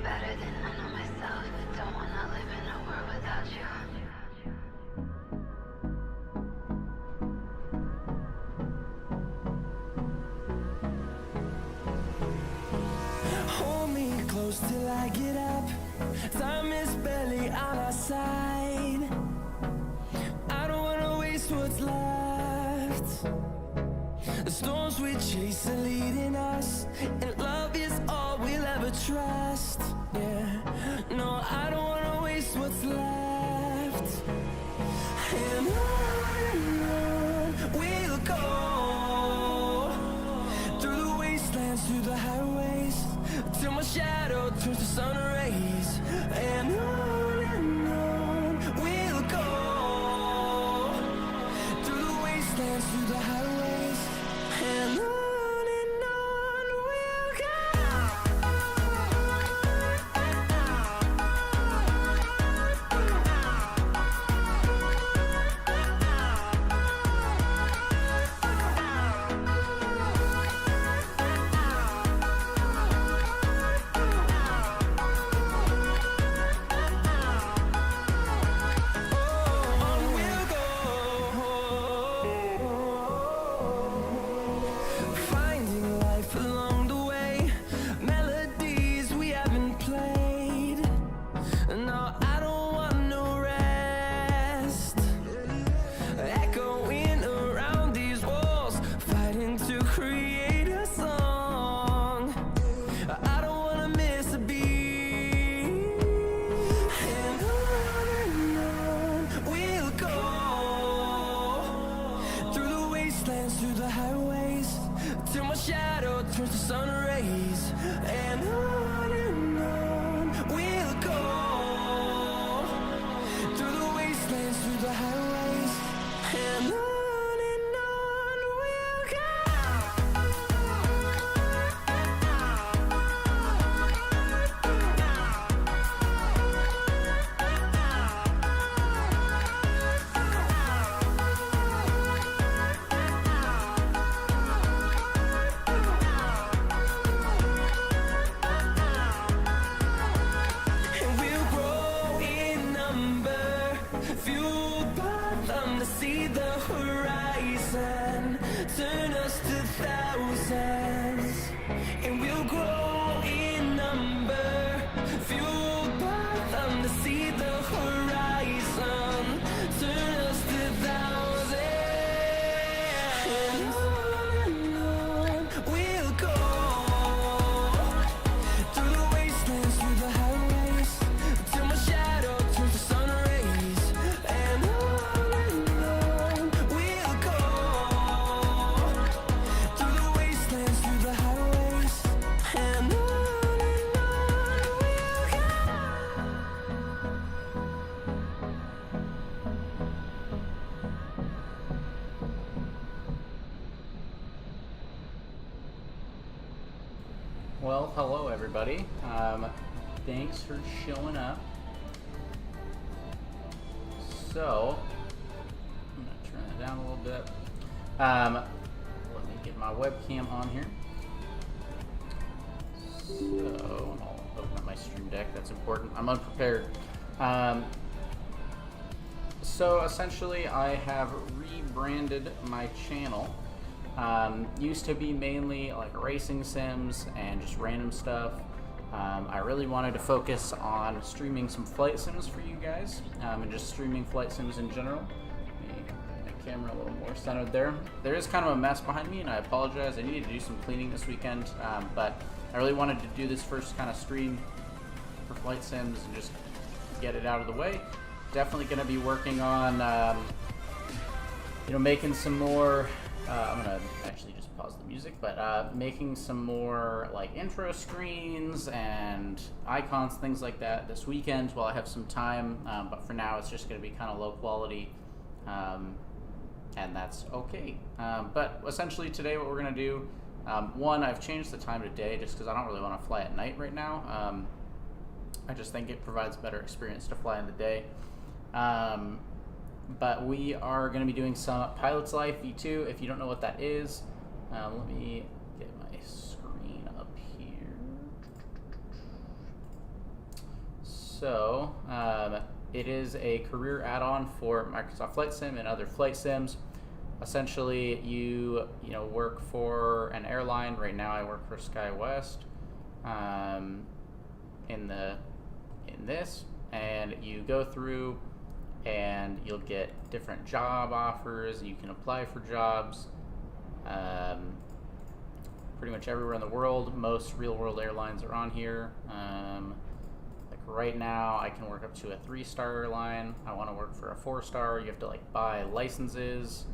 better than I know myself. Don't wanna live in a world without you. Hold me close till I get up. Time is barely on our side. I don't wanna waste what's left. The storms we chase are leading us, and love is all we'll ever trust. Yeah, no, I don't wanna waste what's left. And on we'll go, through the wastelands, through the highways, till my shadow turns to sun rays. And on we'll go, through the wastelands, through the highways, and on we'll go. Finding life along the way, melodies we haven't played. No, I don't want no rest. Echoing around these walls, fighting to create a song. I don't wanna miss a beat. And on we'll go, through the wastelands, through the highways, till my shadow turns to sun rays. And on we'll go, through the wastelands, through the highways, and on we'll go. And we'll grow in number, fueled by them to see the horizon, turn us to thousands. And we'll grow in number, fueled by them to see the horizon, turn us to thousands. And on we'll go, through the wastelands, through the highways, till my shadow turns to sun rays. And on we'll go, through the wastelands, through the highways, and on we'll go. Well, hello everybody. Thanks for showing up. So, I'm gonna turn it down a little bit. Let me get my webcam on here. So, I'll open up my Stream Deck. That's important. I'm unprepared. So essentially, I have rebranded my channel. Used to be mainly like racing sims and just random stuff. I really wanted to focus on streaming some flight sims for you guys, and just streaming flight sims in general. Let me get my camera a little more centered there. There is kind of a mess behind me, and I apologize. I needed to do some cleaning this weekend, but I really wanted to do this first kind of stream for flight sims and just get it out of the way. Definitely going to be working on, making some more. I'm gonna actually just pause the music, but making some more like intro screens and icons, things like that this weekend while I have some time. But for now, it's just gonna be kind of low quality, and that's okay. But essentially today, what we're gonna do, one, I've changed the time to day just because I don't really want to fly at night right now. I just think it provides a better experience to fly in the day. But we are going to be doing some Pilot's Life V2. If you don't know what that is, let me get my screen up here. So it is a career add-on for Microsoft Flight Sim and other flight sims. Essentially, you work for an airline. Right now, I work for SkyWest. In this, and you go through, and you'll get different job offers. You can apply for jobs. Pretty much everywhere in the world. Most real-world airlines are on here. Like right now, I can work up to a 3-star airline. I want to work for a 4-star. You have to like buy licenses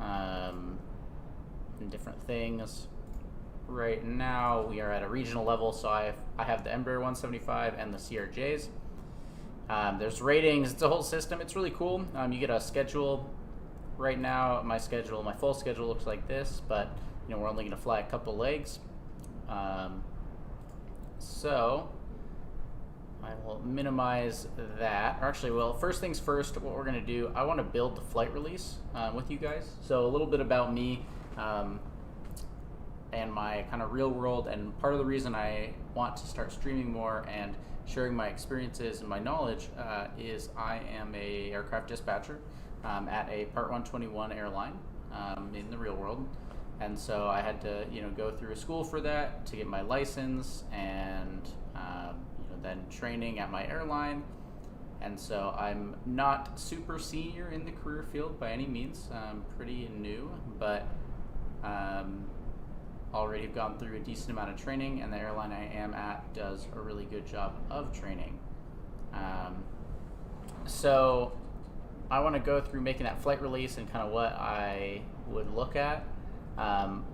and different things. Right now, we are at a regional level, so I have the Embraer 175 and the CRJs. There's ratings. It's a whole system. It's really cool. You get a schedule. Right now, my full schedule looks like this, but we're only going to fly a couple legs. So I will minimize that. Or actually, well, first things first, what we're going to do, I want to build the flight release with you guys. So a little bit about me and my kind of real world, and part of the reason I want to start streaming more and sharing my experiences and my knowledge is I am a aircraft dispatcher at a Part 121 airline in the real world. And so I had to, go through a school for that to get my license, and then training at my airline. And so I'm not super senior in the career field by any means. I'm pretty new, but already have gone through a decent amount of training, and the airline I am at does a really good job of training. So I want to go through making that flight release and kind of what I would look at.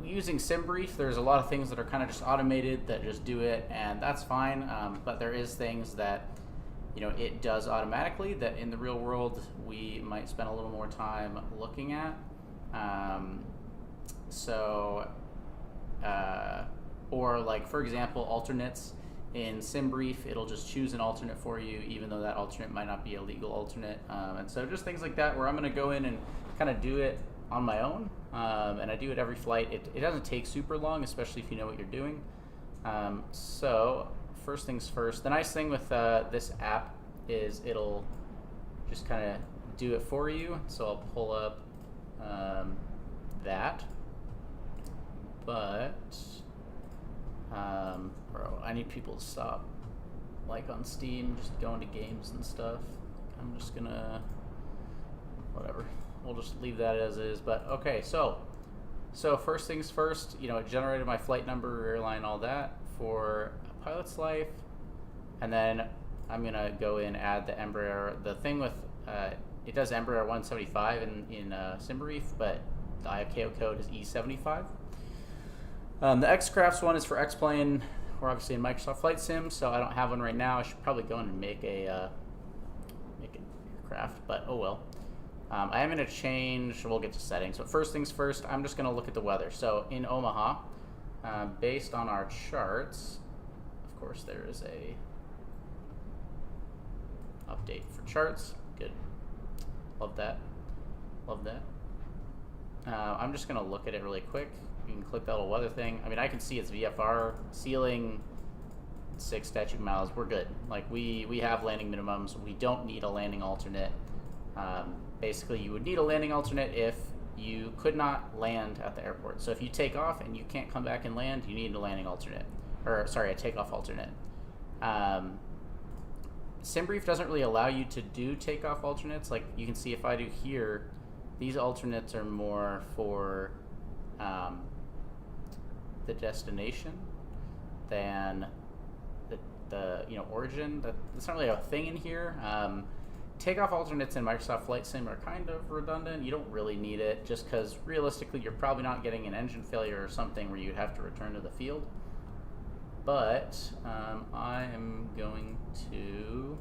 Using SimBrief, there's a lot of things that are kind of just automated that just do it, and that's fine. But there is things that it does automatically that in the real world we might spend a little more time looking at. Or like, for example, alternates. In SimBrief, it'll just choose an alternate for you, even though that alternate might not be a legal alternate. And so just things like that, where I'm going to go in and kind of do it on my own. And I do it every flight. It doesn't take super long, especially if you know what you're doing. So first things first, the nice thing with this app is it'll just kind of do it for you. So I'll pull up that. But bro, I need people to stop, like on Steam, just going to games and stuff. I'm just gonna, whatever, we'll just leave that as is. But okay, so first things first, it generated my flight number, airline, all that for a pilot's life, and then I'm gonna go in, add the Embraer. The thing with it does Embraer 175 in SimBrief, but the ICAO code is E-175. The X-Crafts one is for X-Plane. We're obviously in Microsoft Flight Sim, so I don't have one right now. I should probably go in and make an aircraft, but oh well. I am going to change, we'll get to settings, but first things first, I'm just going to look at the weather. So in Omaha, based on our charts, of course there is a update for charts. Good. Love that. Love that. I'm just going to look at it really quick. You can click that little weather thing. I mean, I can see it's VFR, ceiling, 6 statute miles. We're good. Like, we have landing minimums. We don't need a landing alternate. Basically, you would need a landing alternate if you could not land at the airport. So if you take off and you can't come back and land, you need a landing alternate. Or, sorry, a takeoff alternate. SimBrief doesn't really allow you to do takeoff alternates. Like, you can see if I do here, these alternates are more for the destination than the origin. That's not really a thing in here. Takeoff alternates in Microsoft Flight Sim are kind of redundant. You don't really need it, just because realistically you're probably not getting an engine failure or something where you'd have to return to the field. But I am going to,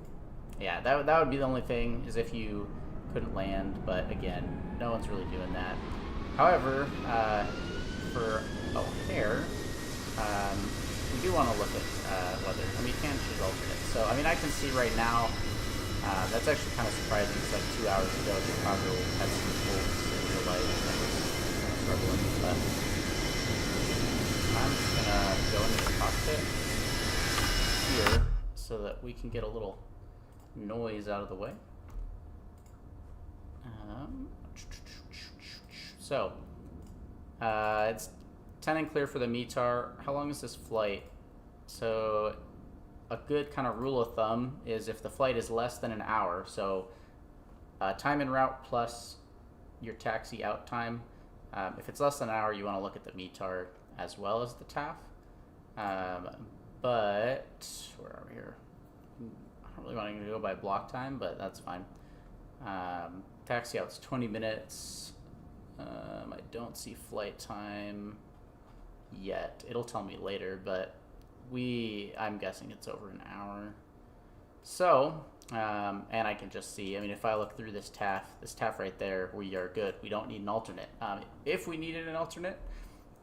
yeah, that would be the only thing, is if you couldn't land. But again, no one's really doing that. However, for O'Hare, we do want to look at weather. I mean, you can choose alternates. So, I mean, I can see right now, that's actually kind of surprising. It's like 2 hours ago, Chicago had some colds in real life, and I was struggling. But I'm just going to go into the cockpit here so that we can get a little noise out of the way. So, it's 10 and clear for the METAR. How long is this flight? So, a good kind of rule of thumb is if the flight is less than an hour, so time en route plus your taxi out time. If it's less than an hour, you want to look at the METAR as well as the TAF. But where are we here? I don't really want to go by block time, but that's fine. Taxi out's 20 minutes. I don't see flight time yet. It'll tell me later, but I'm guessing it's over an hour. So, and I can just see, I mean, if I look through this TAF right there, we are good. We don't need an alternate. If we needed an alternate,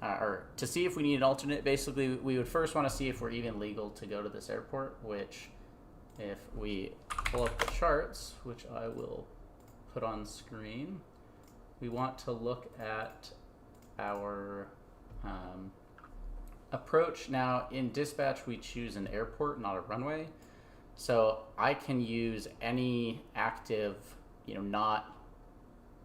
or to see if we need an alternate, basically we would first want to see if we're even legal to go to this airport, which if we pull up the charts, which I will put on screen, we want to look at our approach. Now in dispatch we choose an airport, not a runway. So I can use any active, not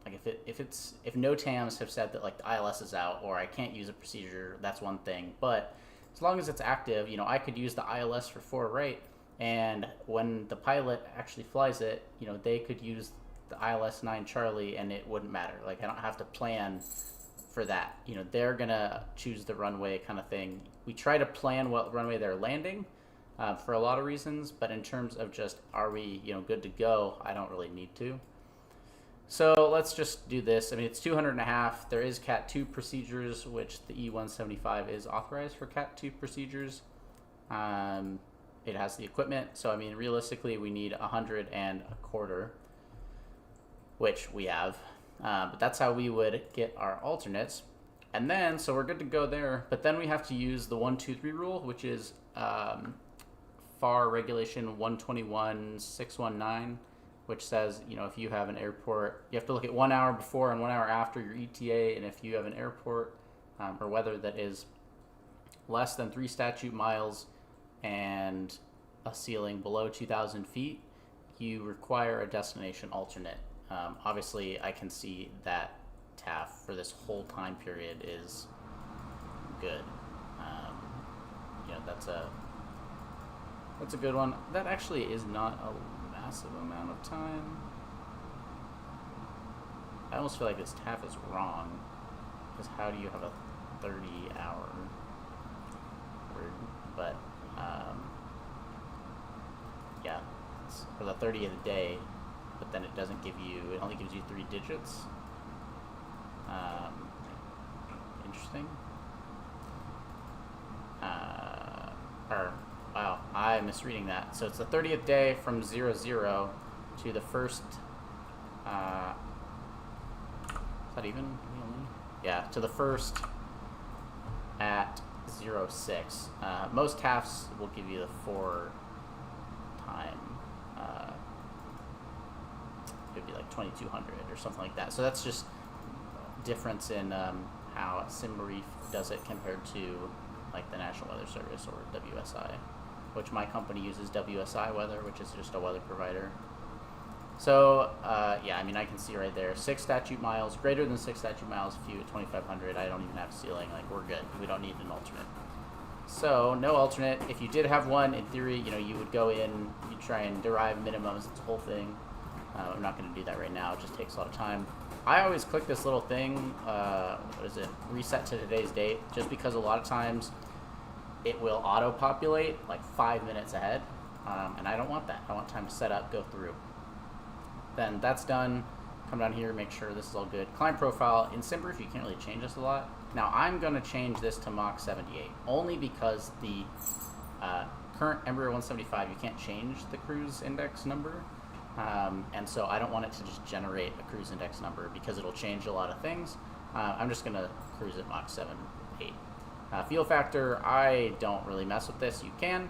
like if no TAMs have said that like the ILS is out or I can't use a procedure, that's one thing. But as long as it's active, I could use the ILS for 4 right, and when the pilot actually flies it, they could use the ILS 9 Charlie and it wouldn't matter. Like I don't have to plan for that. They're gonna choose the runway kind of thing. We try to plan what runway they're landing for a lot of reasons, but in terms of just are we good to go, I don't really need to. So let's just do this. I mean, it's 200.5. There is Cat 2 procedures, which the E-175 is authorized for Cat 2 procedures. It has the equipment, so I mean realistically we need 100.25, which we have. But that's how we would get our alternates. And then, so we're good to go there, but then we have to use the 123 rule, which is FAR regulation 121.619, which says, if you have an airport, you have to look at 1 hour before and 1 hour after your ETA, and if you have an airport or weather that is less than 3 statute miles and a ceiling below 2,000 feet, you require a destination alternate. Obviously, I can see that TAF for this whole time period is good. That's a good one. That actually is not a massive amount of time. I almost feel like this TAF is wrong, because how do you have a 30-hour word? But yeah, it's for the 30th day, but then it doesn't give you, it only gives you 3 digits. Interesting. Wow, I'm misreading that. So it's the 30th day from 00 to the first, is that even? Yeah, to the first at 06. Most TAFs will give you the 4 time. It'd be like 2200 or something like that. So that's just difference in how SimBrief does it compared to like the National Weather Service or WSI, which my company uses WSI Weather, which is just a weather provider. So yeah, I mean, I can see right there 6 statute miles, greater than 6 statute miles, if you at 2500. I don't even have ceiling. Like, we're good. We don't need an alternate. So no alternate. If you did have one, in theory, you would go in, you try and derive minimums. It's a whole thing. I'm not going to do that right now. It just takes a lot of time. I always click this little thing, what is it, reset to today's date, just because a lot of times it will auto-populate like 5 minutes ahead, and I don't want that. I want time to set up, go through. Then that's done. Come down here, make sure this is all good. Client profile. In SimBrief, you can't really change this a lot. Now, I'm going to change this to Mach 78, only because the current Embraer 175, you can't change the cruise index number. And so I don't want it to just generate a cruise index number because it'll change a lot of things. I'm just going to cruise at Mach 7.8. Fuel factor, I don't really mess with this. You can.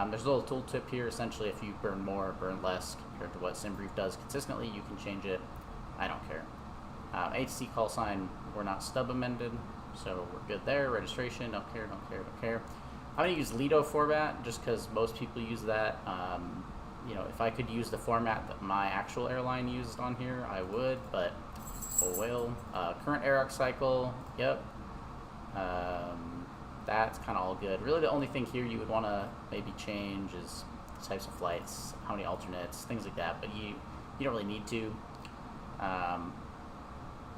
There's a little tooltip here. Essentially, if you burn more, burn less compared to what SimBrief does consistently, you can change it. I don't care. HC call sign, we're not stub amended, so we're good there. Registration, don't care. I'm going to use Lido format just because most people use that. you know, if I could use the format that my actual airline used on here, I would, but oh well. Current air arc cycle, yep. That's kind of all good. Really, the only thing here you would want to maybe change is types of flights, how many alternates, things like that, but you don't really need to.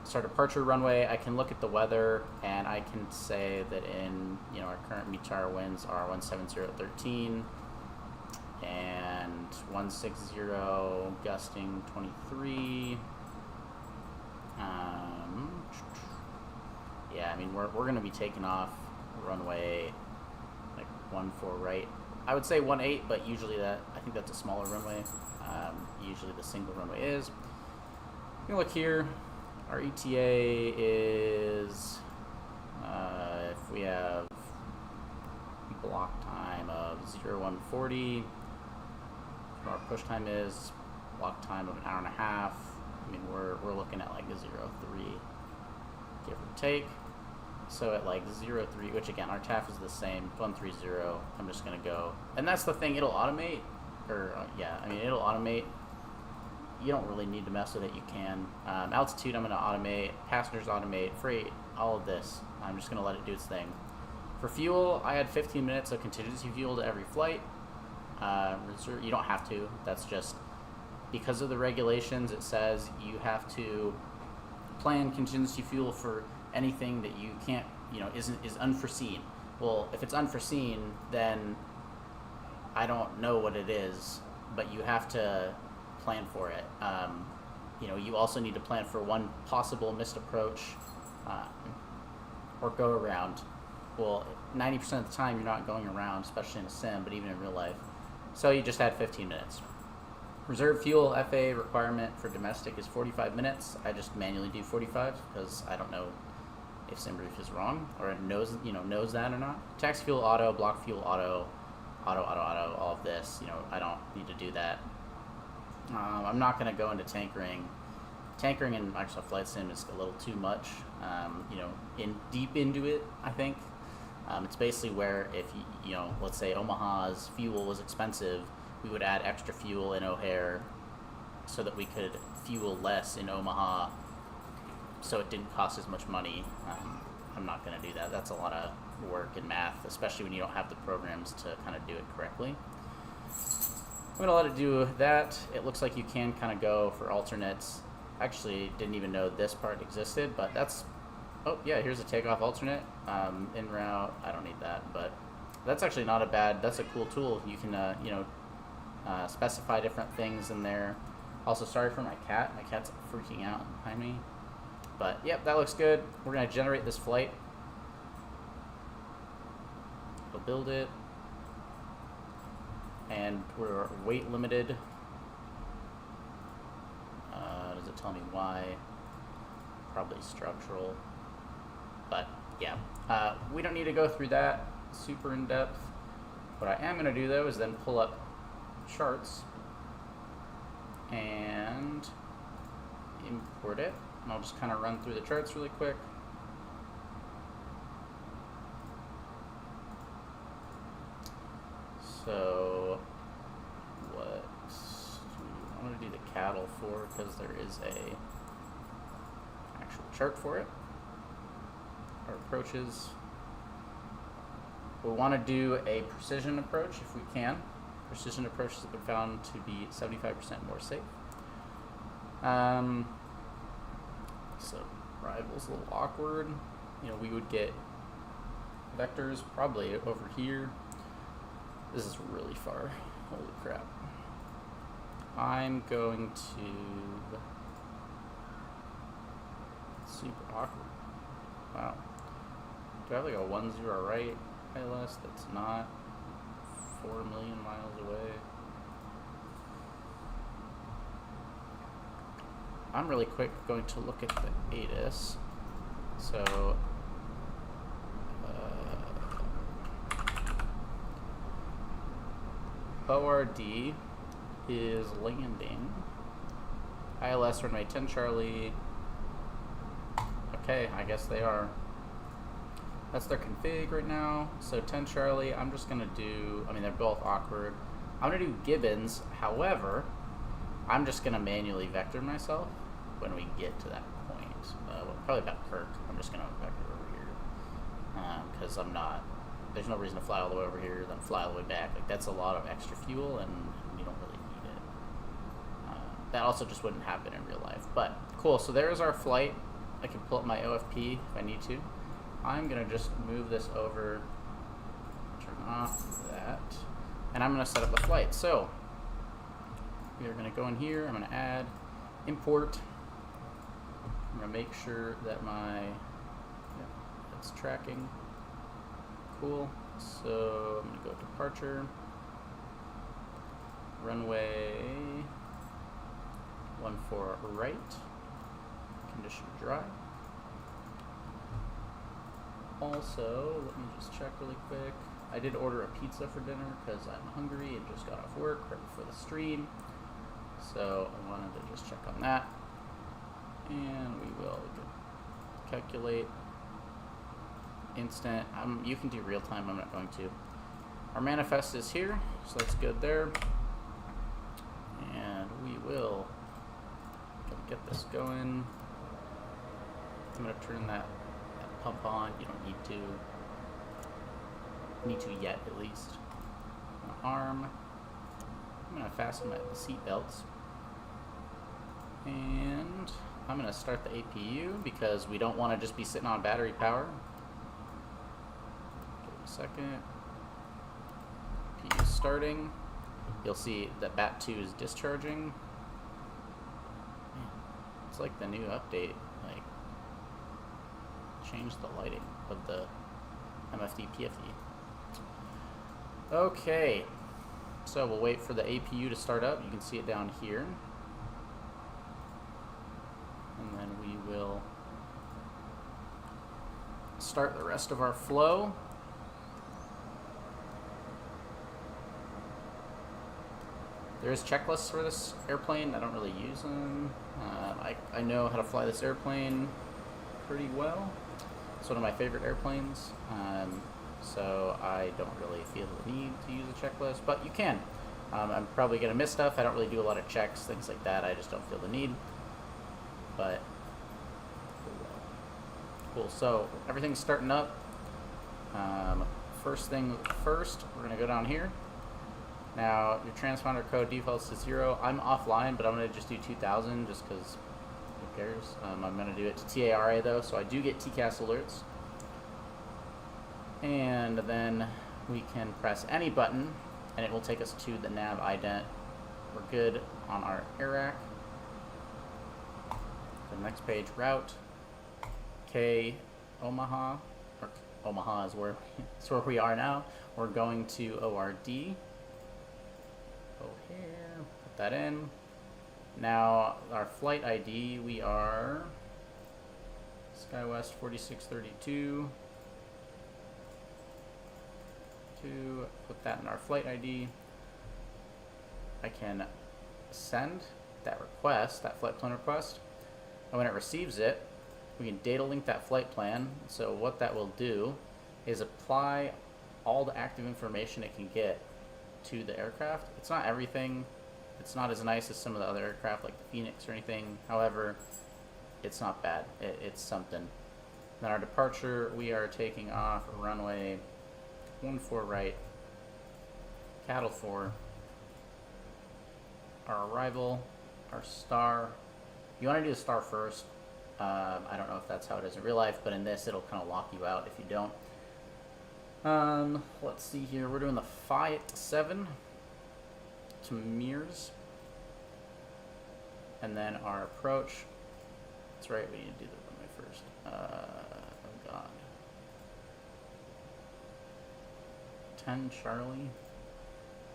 Start departure runway, I can look at the weather and I can say that in, you know, our current METAR winds are 170.13 and 160 gusting 23. Yeah, I mean, we're going to be taking off runway like 14 right. I would say 18, but usually I think that's a smaller runway. Usually the single runway is. You can look here. Our ETA is, if we have block time of 0140, our push time is block time of an hour and a half. I mean, we're looking at like a 03, give or take. So at like 03, which again, our TAF is the same, 130, I'm just gonna go. And that's the thing, it'll automate, or yeah, I mean, it'll automate. You don't really need to mess with it, you can. Altitude, I'm gonna automate, passengers automate, freight, all of this. I'm just gonna let it do its thing. For fuel, I had 15 minutes of contingency fuel to every flight. You don't have to, that's just, because of the regulations, it says you have to plan contingency fuel for anything that you can't, you know, is unforeseen. Well, if it's unforeseen, then I don't know what it is, but you have to plan for it. You know, you also need to plan for one possible missed approach or go around. Well, 90% of the time you're not going around, especially in a sim, but even in real life. So you just had 15 minutes. Reserve fuel FAA requirement for domestic is 45 minutes. I just manually do 45 because I don't know if SimBrief is wrong or it knows that or not. Taxi fuel auto, block fuel auto, all of this. You know, I don't need to do that. I'm not going to go into tankering. Tankering in Microsoft Flight Sim is a little too much. You know, deep into it, I think. It's basically where if you know, let's say Omaha's fuel was expensive, we would add extra fuel in O'Hare so that we could fuel less in Omaha so it didn't cost as much money. I'm not going to do that. That's a lot of work and math, especially when you don't have the programs to kind of do it correctly. I'm going to let it do that. It looks like you can kind of go for alternates. Actually, didn't even know this part existed, but that's, oh yeah, here's a takeoff alternate. En route, I don't need that, but that's actually not a bad, that's a cool tool. You can, you know, specify different things in there. Also, sorry for my cat. My cat's freaking out behind me. But yep, that looks good. We're going to generate this flight. We'll build it. And we're weight limited. Does it tell me why? Probably structural. But yeah, we don't need to go through that super in depth. What I am going to do though is then pull up charts and import it. And I'll just kind of run through the charts really quick. So what do we want to do the cattle for? Because there is a actual chart for it. Our approaches. We want to do a precision approach if we can. Precision approaches have been found to be 75% more safe. So arrival's a little awkward. You know, we would get vectors probably over here. This is really far. Holy crap. I'm going to... Super awkward. Wow. Do I have like a 10 right ILS that's not 4 million miles away? I'm really quick going to look at the ATIS. So, ORD is landing. ILS runway 10 Charlie. Okay, I guess they are. That's their config right now. So 10 Charlie, I'm just gonna do, I mean, they're both awkward. I'm going to do Gibbons. However, I'm just going to manually vector myself when we get to that point. Well, probably about Kirk. I'm just going to vector over here. Because I'm not... There's no reason to fly all the way over here, then fly all the way back. Like, that's a lot of extra fuel, and you don't really need it. That also just wouldn't happen in real life. But, cool. So there's our flight. I can pull up my OFP if I need to. I'm going to just move this over, turn off that, and I'm going to set up a flight. So, we are going to go in here. I'm going to add import. I'm going to make sure that it's tracking. Cool. So, I'm going to go departure, runway 14 right, condition dry. Also, let me just check really quick. I did order a pizza for dinner because I'm hungry and just got off work right before the stream. So I wanted to just check on that. And we will calculate instant. You can do real time, I'm not going to. Our manifest is here, so that's good there. And we will get this going. I'm going to turn that pump on. You don't need to yet, at least. Arm. I'm going to fasten my seat belts. And I'm going to start the APU because we don't want to just be sitting on battery power. Give it a second. APU starting. You'll see that BAT2 is discharging. It's like the new update. Like, change the lighting of the MFD PFD. Okay, so we'll wait for the APU to start up. You can see it down here. And then we will start the rest of our flow. There is checklists for this airplane. I don't really use them. I know how to fly this airplane pretty well. It's one of my favorite airplanes. So I don't really feel the need to use a checklist, but you can. I'm probably going to miss stuff. I don't really do a lot of checks, things like that. I just don't feel the need. But cool. So everything's starting up. First thing first, we're going to go down here. Now, your transponder code defaults to 0. I'm offline, but I'm going to just do 2000 just because who cares. I'm going to do it to TARA though, so I do get TCAS alerts. And then we can press any button, and it will take us to the nav ident. We're good on our AIRAC. The next page, route. K, Omaha. Or Omaha is where, it's where we are now. We're going to ORD. Here, put that in. Now our flight ID, we are SkyWest 4632. To put that in our flight ID. I can send that request, that flight plan request, and when it receives it, we can data link that flight plan. So what that will do is apply all the active information it can get to the aircraft. It's not everything. It's not as nice as some of the other aircraft like the Phoenix or anything. However, it's not bad. It's something. Then our departure, we are taking off runway 14 right, cattle 4. Our arrival, our star. You want to do the star first. I don't know if that's how it is in real life, but in this it'll kind of lock you out if you don't. Let's see here. We're doing the Fiat 7 to Mears. And then our approach. That's right, we need to do the runway first. Oh god. 10 Charlie.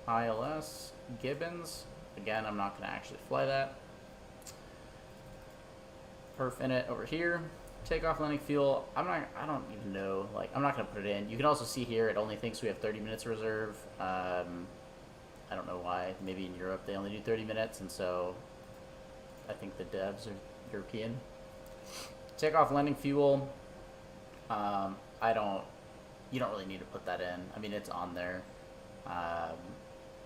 ILS. Gibbons. Again, I'm not going to actually fly that. Perf in it over here. Takeoff landing fuel, I don't even know, like, I'm not going to put it in. You can also see here it only thinks we have 30 minutes reserve. I don't know why. Maybe in Europe they only do 30 minutes, and so I think the devs are European. Takeoff landing fuel, you don't really need to put that in. I mean, it's on there.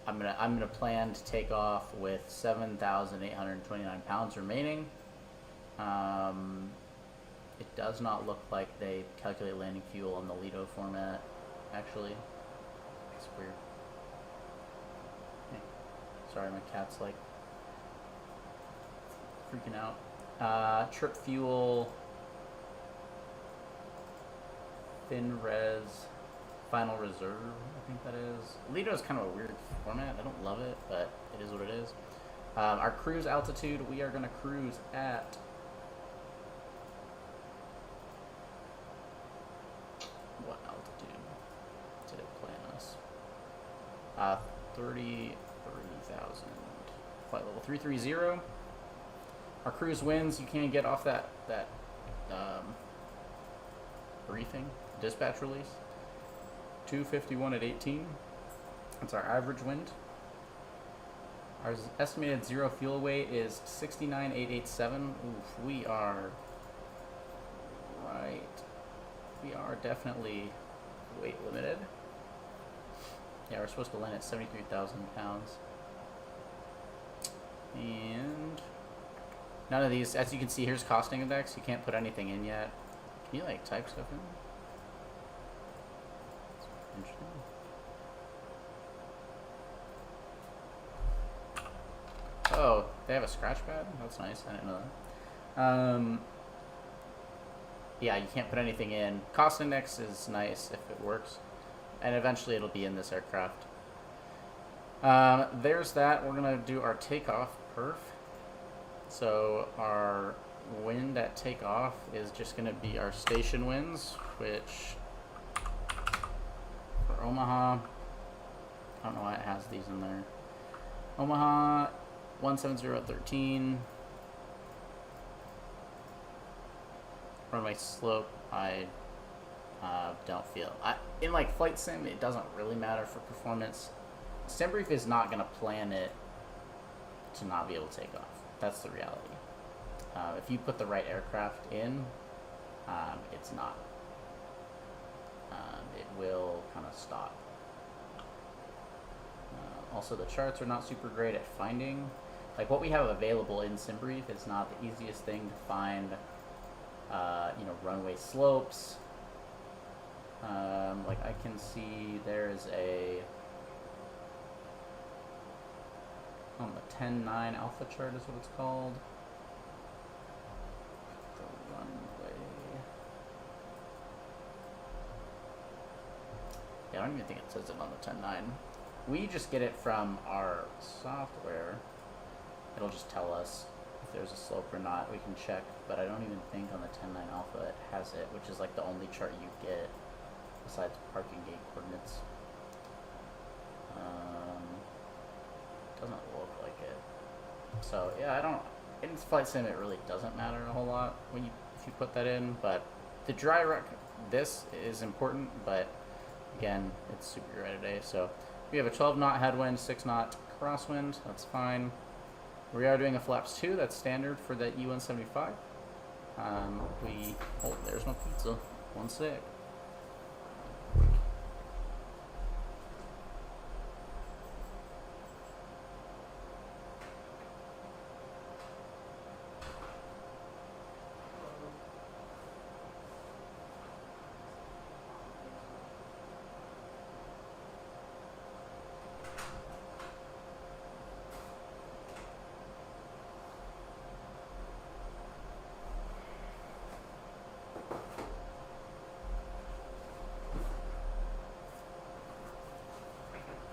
I'm gonna plan to take off with 7,829 pounds remaining. It does not look like they calculate landing fuel on the Lido format, actually. It's weird. Hey, sorry, my cat's like freaking out. Trip fuel, fin res, final reserve, I think that is. Lido is kind of a weird format. I don't love it, but it is what it is. Our cruise altitude, we are going to cruise at what altitude did it plan us? 33,000. Flight level 330. Our cruise winds, you can't get off that briefing, dispatch release. 251 at 18. That's our average wind. Our estimated zero fuel weight is 69,887. Oof, we are definitely weight limited. Yeah, we're supposed to land at 73,000 pounds. And none of these, as you can see, here's costing index. You can't put anything in yet. Can you like type stuff in? Interesting. Oh, they have a scratch pad? That's nice. I didn't know that. Yeah, you can't put anything in. Cost index is nice if it works. And eventually it'll be in this aircraft. There's that. We're going to do our takeoff perf. So our wind at takeoff is just going to be our station winds, which for Omaha, I don't know why it has these in there. Omaha 170 at 13. Runway slope, I don't feel. In like flight sim, it doesn't really matter for performance. SimBrief is not going to plan it to not be able to take off. That's the reality. If you put the right aircraft in, it's not. It will kind of stop. Also, the charts are not super great at finding. Like what we have available in SimBrief is not the easiest thing to find. Runway slopes. Like I can see there is on the 10-9 alpha chart is what it's called. The runway. Yeah, I don't even think it says it on the 10-9. We just get it from our software. It'll just tell us if there's a slope or not. We can check, but I don't even think on the 10-9 alpha it has it, which is like the only chart you get besides parking gate coordinates. Doesn't look like it. So yeah, in flight sim it really doesn't matter a whole lot if you put that in, but the dry rec, this is important, but again, it's super dry today. So we have a 12 knot headwind, 6 knot crosswind, that's fine. We are doing a flaps 2, that's standard for the E-175. Oh, there's my pizza. One sec.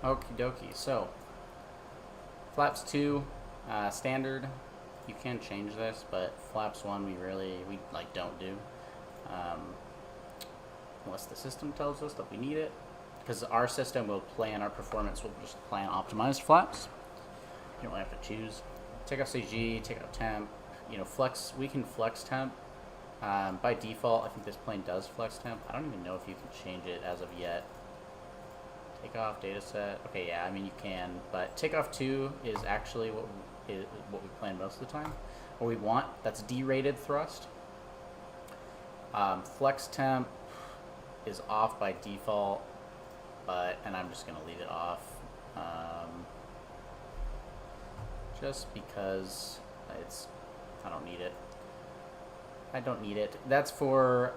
Okie dokie. So, flaps 2, standard. You can change this, but flaps 1 we don't do. Unless the system tells us that we need it. Because our system will plan, our performance will just plan optimized flaps. You don't have to choose. Takeoff CG, takeoff temp, flex, we can flex temp. By default, I think this plane does flex temp. I don't even know if you can change it as of yet. Takeoff data set. Okay, yeah, I mean you can, but takeoff 2 is actually what we plan most of the time. What we want, that's derated thrust. Flex temp is off by default, and I'm just gonna leave it off. just because I don't need it. I don't need it. That's for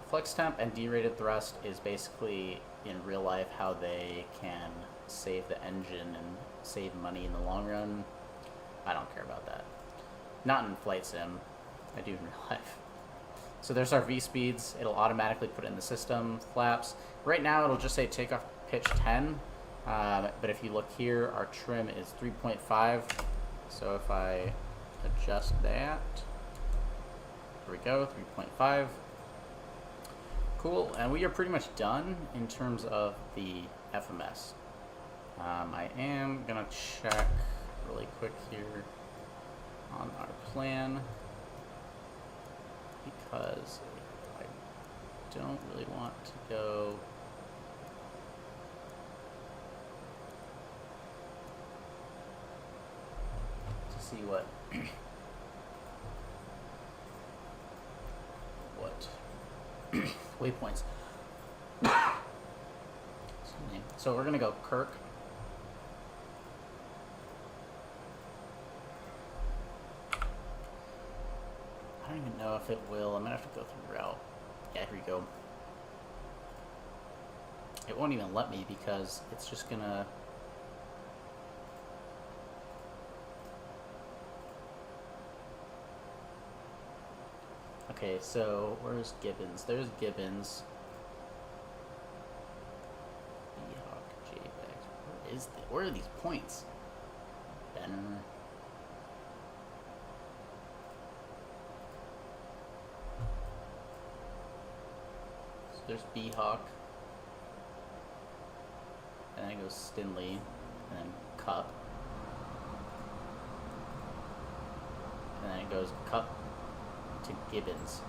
flex temp, and derated thrust is basically in real life how they can save the engine and save money in the long run. I don't care about that. Not in flight sim. I do in real life. So there's our V speeds. It'll automatically put it in the system. Flaps. Right now it'll just say takeoff pitch 10. But if you look here, our trim is 3.5. So if I adjust that, here we go, 3.5. Cool, and we are pretty much done in terms of the FMS. I am gonna check really quick here on our plan, because I don't really want to go to see what waypoints. So we're gonna go Kirk. I don't even know if it will. I'm gonna have to go through route. Yeah, here we go. It won't even let me because it's just gonna. Okay, so where's Gibbons? There's Gibbons. Hawk, JBags. Where are these points? Benner. So there's B-Hawk. And then it goes Stinley. And then Cup. And then it goes Cup to Gibbons.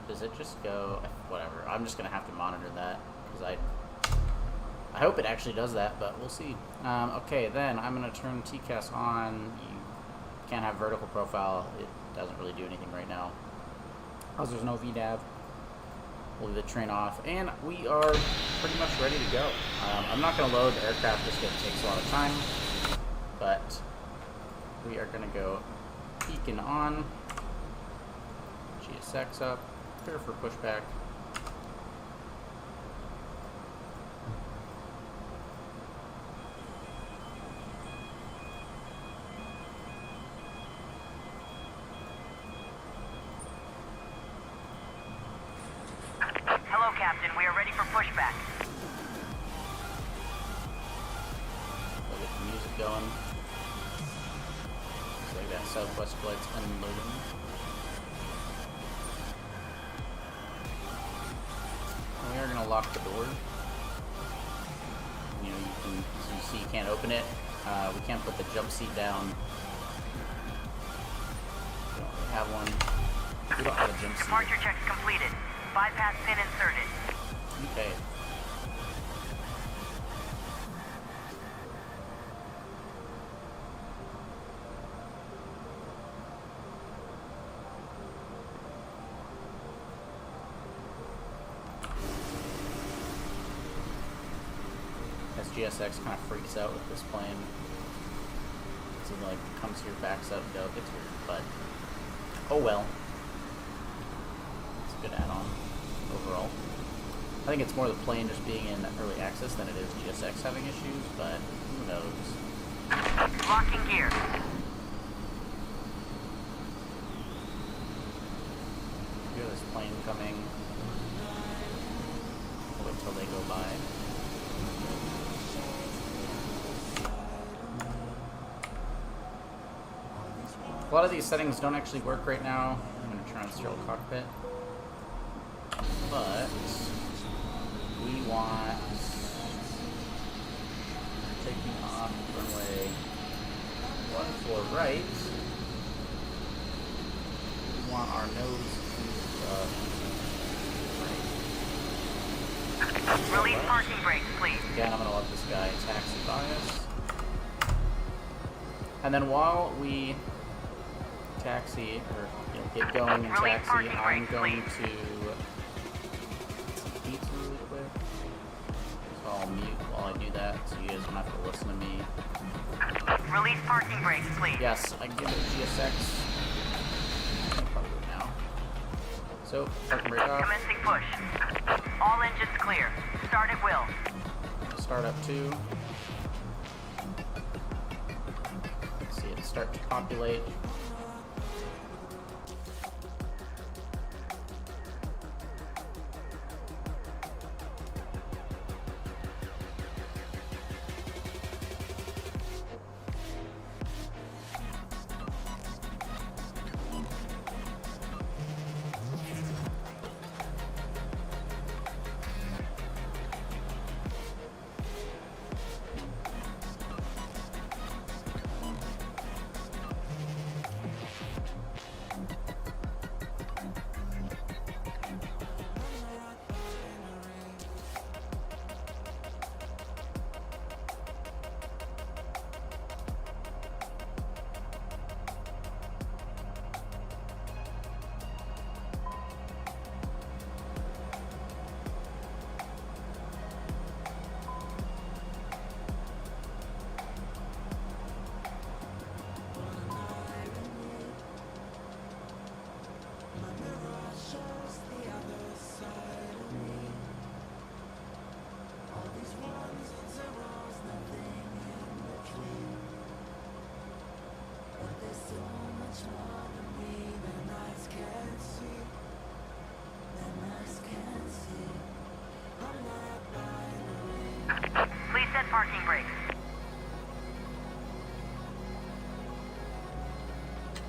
Does it just go? Whatever. I'm just gonna have to monitor that because I hope it actually does that, but we'll see. Okay, then I'm gonna turn TCAS on. You can't have vertical profile. It doesn't really do anything right now, because there's no VDAV. We'll leave the train off, and we are pretty much ready to go. I'm not gonna load the aircraft just because it takes a lot of time, but we are gonna go beacon on, GSX up, clear for pushback. Hello, Captain. We are ready for pushback. We'll get the music going. That Southwest flight's unloading. And we are going to lock the door. You know, you see you can't open it. We can't put the jump seat down. We don't really have one. We don't have a jump seat. Departure checks completed. Bypass pin inserted. Okay. GSX kind of freaks out with this plane. So he like comes here, backs up, go, gets weird, but oh well. It's a good add-on overall. I think it's more the plane just being in early access than it is GSX having issues, but who knows. Locking gear. Hear this plane coming. We'll wait till they go by. A lot of these settings don't actually work right now. I'm going to turn on sterile cockpit. But we want taking off runway 14 right. We want our nose to right. Release parking brakes, please. Again, I'm going to let this guy taxi by us. And then while we taxi, or get going and taxi, I'm going to eat really quick. So I'll mute while I do do that, so you guys don't have to listen to me. Release parking brakes, please. Yes, I give it GSX. Probably now. So, parking brake off. Commencing push. All engines clear. Start at will. Start up 2. See it start to populate. Please set parking brakes.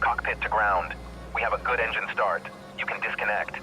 Cockpit to ground. We have a good engine start. You can disconnect.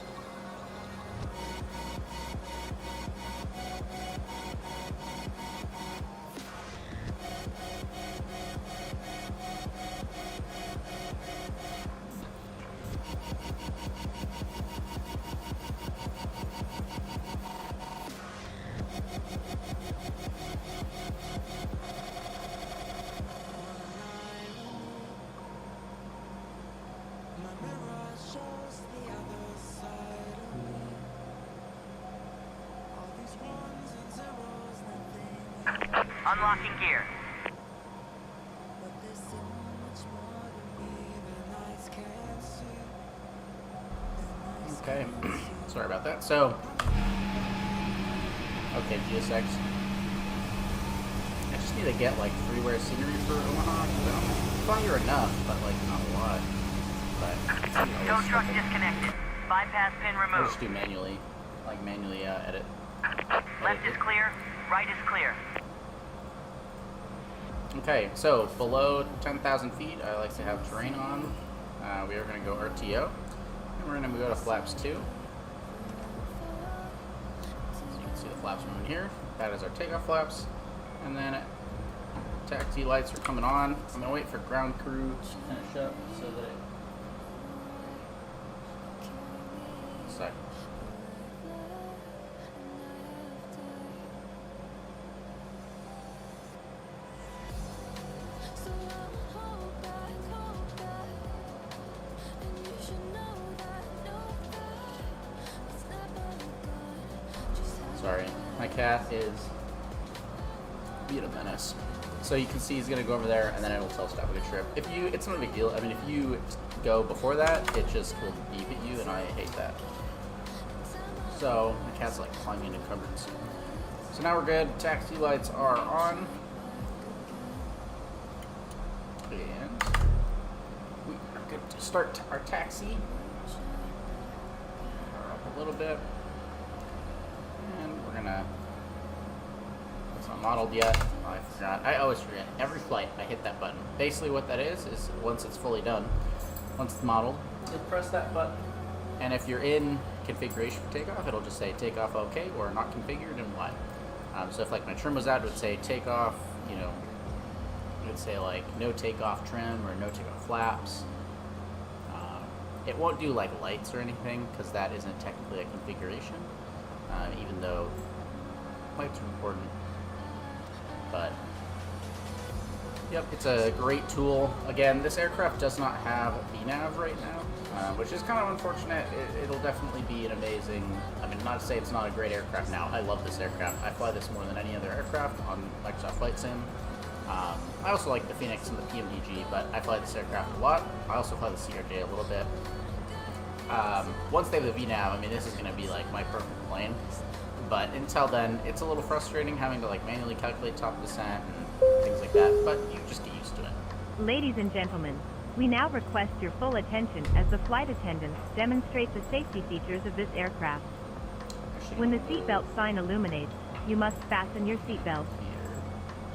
Unlocking gear. Okay, sorry about that. So, okay, GSX. I just need to get like freeware scenery for Omaha. Fire enough, but like not a lot. But Tow truck disconnected. Bypass pin I'll removed. just do manually, edit. Left is clear. Right is clear. Okay, so below 10,000 feet, I like to have terrain on. We are going to go RTO, and we're going to go to flaps 2. So you can see the flaps moving here. That is our takeoff flaps. And then taxi lights are coming on. I'm going to wait for ground crew to finish up so that it... Sorry. Sorry, my cat is being a menace. So you can see he's gonna go over there, and then it'll tell stop a trip. If you, it's not a big deal. I mean, if you go before that, it just will beep at you, and I hate that. So my cat's like climbing into cupboards. So now we're good. Taxi lights are on, and we are good to start our taxi. Power up a little bit. And we're gonna, it's not modeled yet. Oh, I forgot. I always forget. Every flight, I hit that button. Basically what that is once it's fully done, once it's modeled, you press that button. And if you're in configuration for takeoff, it'll just say takeoff okay or not configured and why. So if like my trim was out, it would say takeoff, you know, it would say like no takeoff trim or no takeoff flaps. It won't do like lights or anything because that isn't technically a configuration. Even though lights are important. But, yep, it's a great tool. Again, this aircraft does not have VNAV right now. which is kind of unfortunate. It'll definitely be an amazing, I mean, not to say it's not a great aircraft now. I love this aircraft. I fly this more than any other aircraft on Microsoft Flight Sim. I also like the Phoenix and the PMDG, but I fly this aircraft a lot. I also fly the CRJ a little bit. Once they have the VNAV, I mean, this is going to be like my perfect plane. But until then, it's a little frustrating having to like manually calculate top descent and things like that, but you just get used to it. Ladies and gentlemen, we now request your full attention as the flight attendants demonstrate the safety features of this aircraft. When the seatbelt sign illuminates, you must fasten your seatbelt.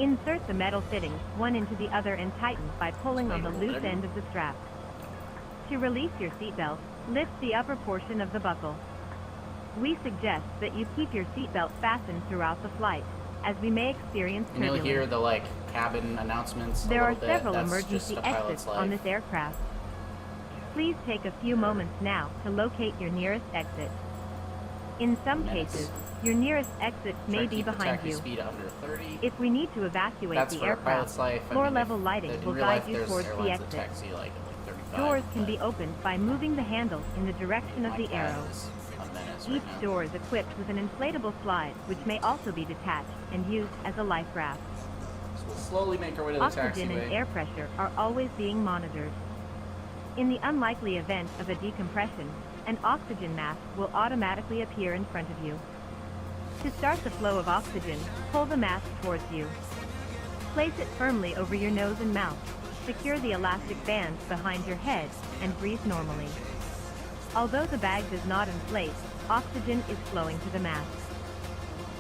Insert the metal fittings one into the other and tighten by pulling on the loose end of the strap. To release your seatbelt, lift the upper portion of the buckle. We suggest that you keep your seatbelt fastened throughout the flight, as we may experience And you'll turbulence. hear the like cabin announcements. There are a little several bit. That's emergency just a pilot's exits life. on this aircraft. Please take a few moments now to locate your nearest exit. In some Minutes. cases, your nearest exit Try may to be keep the behind taxi you. speed under 30. If we need to evacuate That's the for a pilot's aircraft, life. I floor mean, level if- lighting in will real guide life, you there's towards the airlines that exit. taxi like at 35, Doors can but be opened by moving the handle in the direction of my the cat arrow. is a menace right Each now. door is equipped with an inflatable slide, which may also be detached and used as a life raft. So we'll slowly make our way to the Oxygen and taxiway. air pressure are always being monitored. In the unlikely event of a decompression, an oxygen mask will automatically appear in front of you. To start the flow of oxygen, pull the mask towards you. Place it firmly over your nose and mouth. Secure the elastic bands behind your head and breathe normally. Although the bag does not inflate, oxygen is flowing to the mask.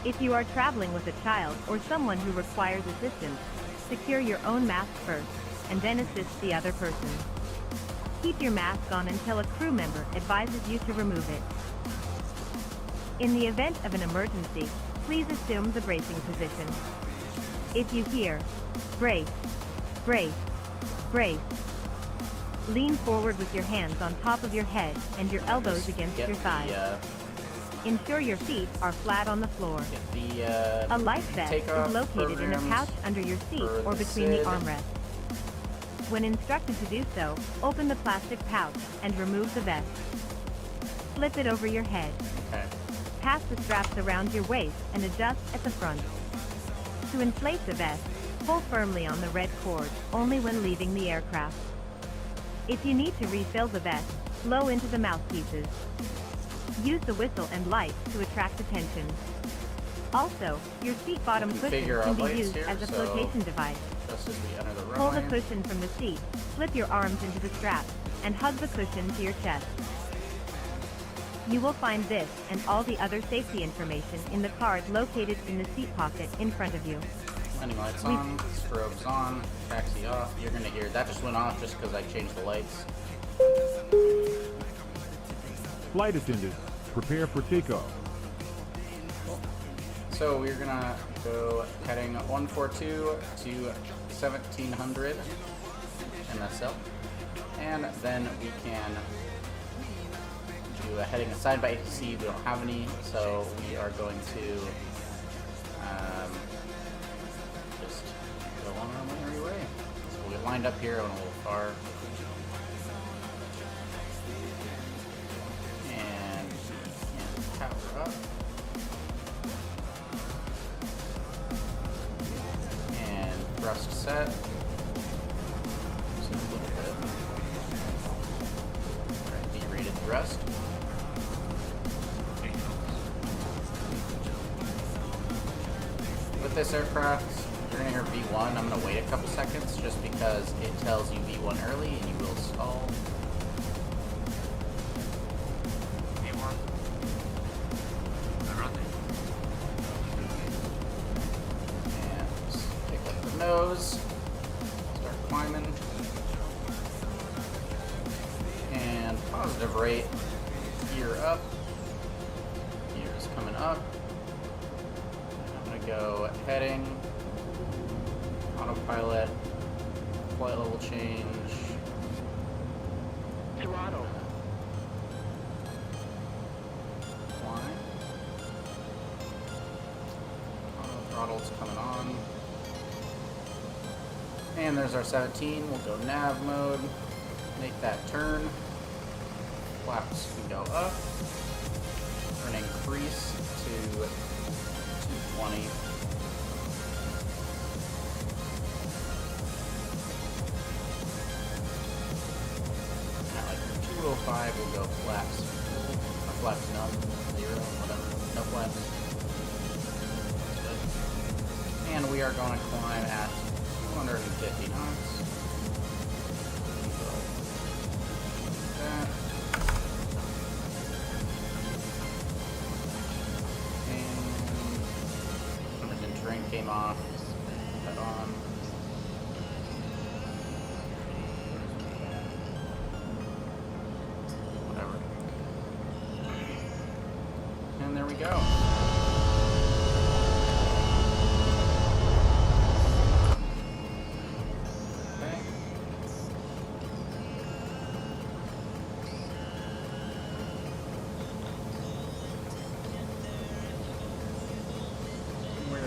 If you are traveling with a child or someone who requires assistance, secure your own mask first, and then assist the other person. Keep your mask on until a crew member advises you to remove it. In the event of an emergency, please assume the bracing position. If you hear, brace, brace, brace, lean forward with your hands on top of your head and your elbows against Get your thighs. Ensure your feet are flat on the floor. Get the A life vest takeoff is located in a programs pouch under your seat for or the between the SID. armrests. When instructed to do so, open the plastic pouch and remove the vest. Flip it over your head. Okay. Pass the straps around your waist and adjust at the front. To inflate the vest, pull firmly on the red cord, only when leaving the aircraft. If you need to refill the vest, blow into the mouthpieces. Use the whistle and light to attract attention. Also, your seat bottom cushion Configure our can be lights used here, as a so flotation device. Just as we enter the Pull the runway. cushion from the seat, slip your arms into the straps, and hug the cushion to your chest. You will find this and all the other safety information in the card located in the seat pocket in front of you. Landing lights on, strobes on, taxi off. You're gonna hear that just went off just because I changed the lights. Flight attendants, prepare for takeoff. So we're gonna go heading 142 to 1700 MSL, and then we can do a heading assigned by ATC. We don't have any, so we are going to just go on our merry way. So we'll get lined up here on a little far. And we can power up. And thrust set. Just a little bit. Alright, D-rated thrust. With this aircraft, you're gonna hear V1. I'm gonna wait a couple seconds just because it tells you V1 early and you will stall. And pick up the nose. Start climbing. And positive rate. Gear up. Gear is coming up. I'm gonna go heading, autopilot, flight level change. Throttle. Flying. Auto throttle's coming on. And there's our 17. We'll go nav mode. Make that turn. flaps can go up. We're going to increase to 220. At like 205, we'll go flaps full, or flaps none, 0, whatever, no flaps. And we are going to climb at 250 knots. That. And emergent terrain came off. Put that on. Whatever. And there we go.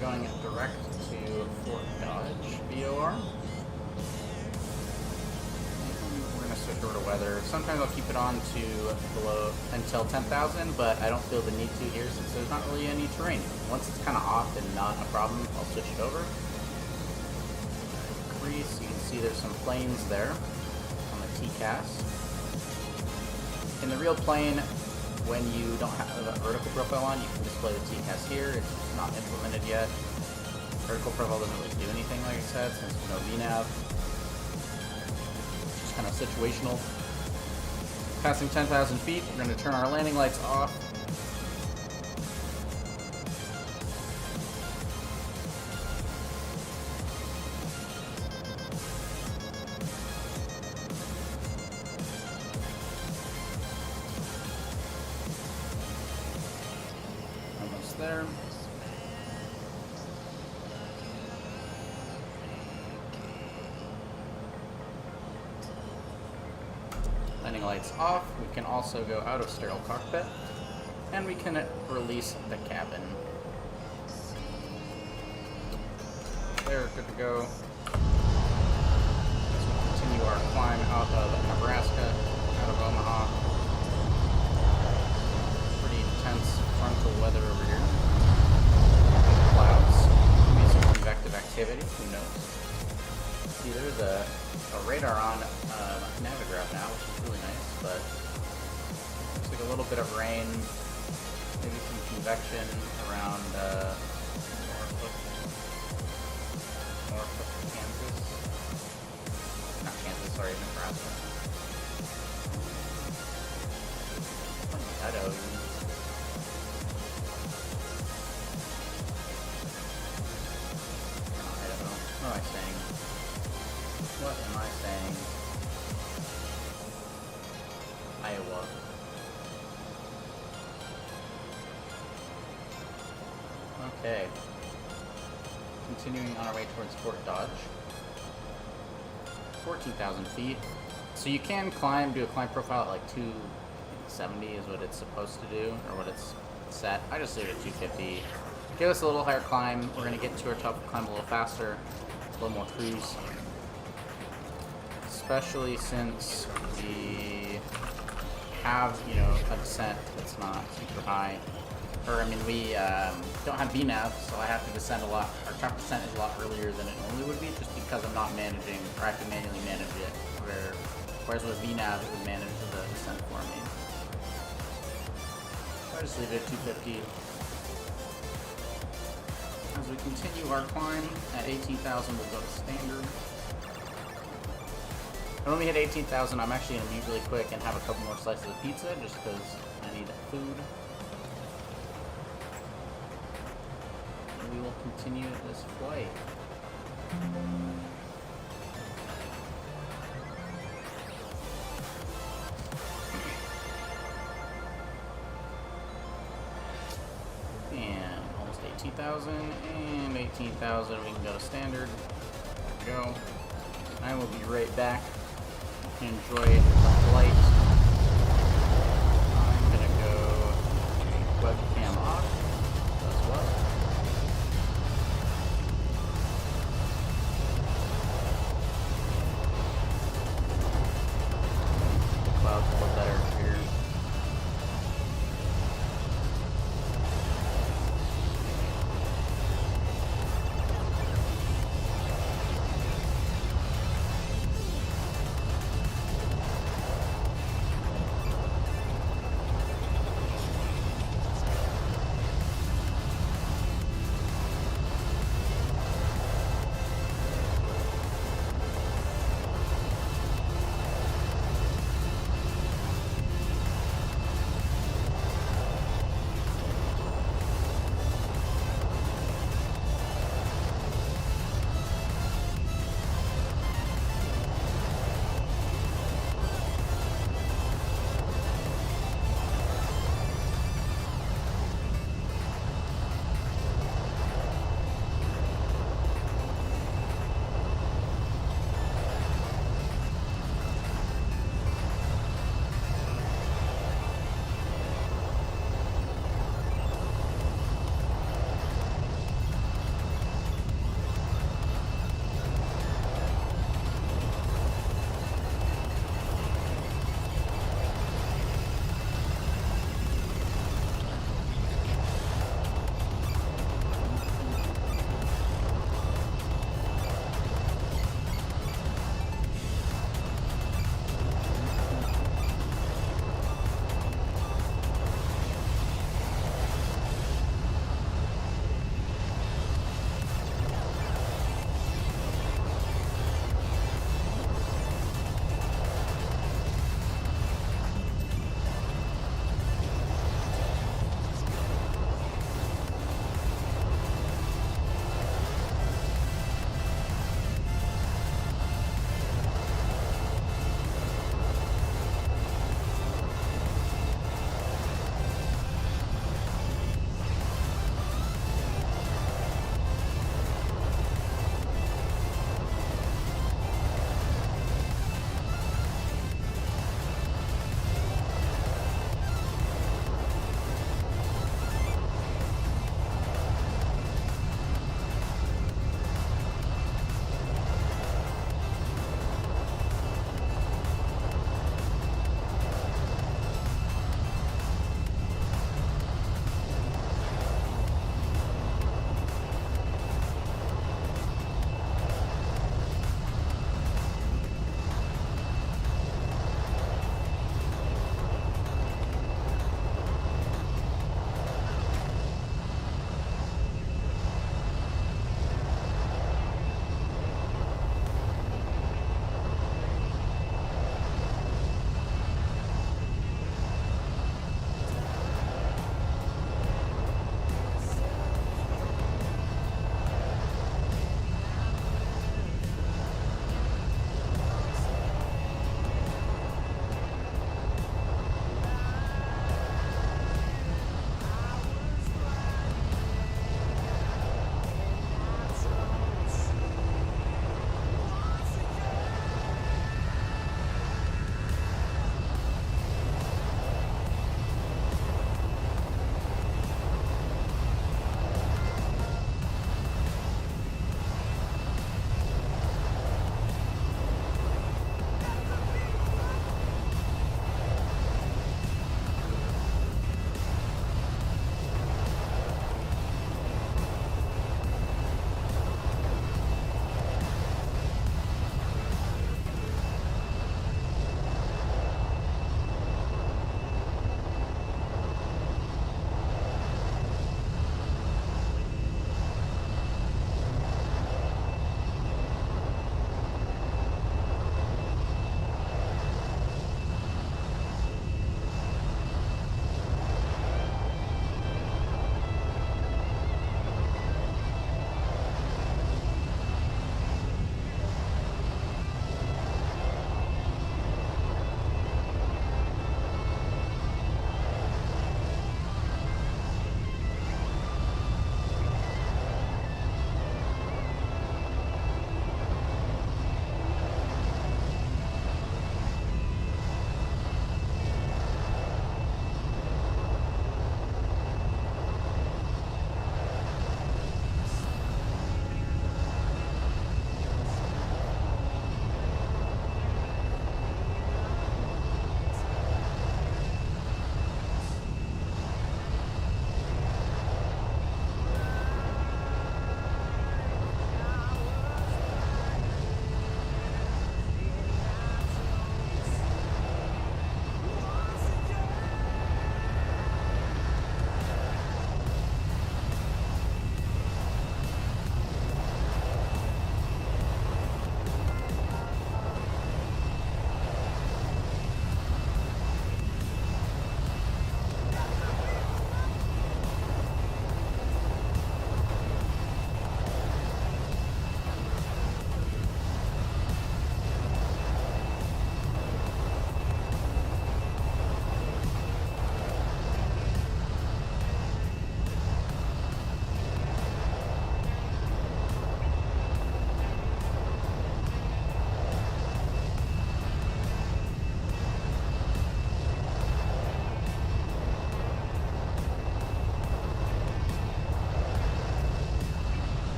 Going direct to Fort Dodge, VOR. We're going to switch over to weather. Sometimes I'll keep it on to below until 10,000, but I don't feel the need to here since there's not really any terrain. Once it's kind of off and not a problem, I'll switch it over. Increase. You can see there's some planes there on the TCAS. In the real plane, when you don't have a vertical profile on, you can display the TCAS here. It's not implemented yet. Vertical profile doesn't really do anything, like I said, since no VNAV. It's just kind of situational. Passing 10,000 feet, we're going to turn our landing lights off. There. Landing lights off. We can also go out of sterile cockpit, and we can release the cabin. There, good to go. As we continue our climb out of Nebraska, out of Omaha. Pretty intense frontal weather over here. Clouds. Maybe some convective activity. Who knows? See, there's a radar on Navigraph now, which is really nice, but looks like a little bit of rain. Maybe some convection around Norfolk, Kansas. Not Kansas, sorry, Nebraska. Idaho. What am I saying? What am I saying? Iowa. Okay. Continuing on our way towards Fort Dodge. 14,000 feet. So you can climb, do a climb profile at like 270 is what it's supposed to do, or what it's set. I just leave it at 250. Give us a little higher climb. We're going to get to our top climb a little faster. A little more cruise. Especially since we have, you know, a descent that's not super high. Or, I mean, we don't have VNAV, so I have to descend a lot. Our top descent is a lot earlier than it normally would be, just because I'm not managing, or I have to manually manage it. Whereas with VNAV, it would manage the descent for me. So I just leave it at 250. As we continue our climb at 18,000, we'll go to standard. And when we hit 18,000, I'm actually going to be really quick and have a couple more slices of pizza, just because I need food. And we will continue this flight. And almost 18,000 and 18,000. We can go to standard. There we go. I will be right back. Enjoy the flight. I'm gonna go webcam off as well. The clouds a little better here.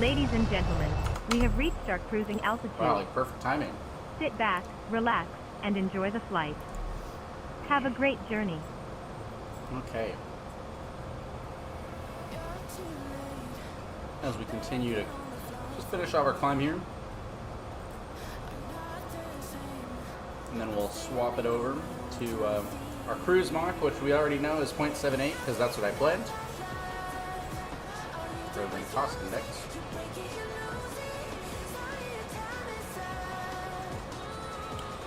Ladies and gentlemen, we have reached our cruising altitude. Wow, like perfect timing. Sit back, relax, and enjoy the flight. Have a great journey. Okay. As we continue to just finish off our climb here. And then we'll swap it over to our cruise Mach, which we already know is 0.78 because that's what I planned. Furthering cost index.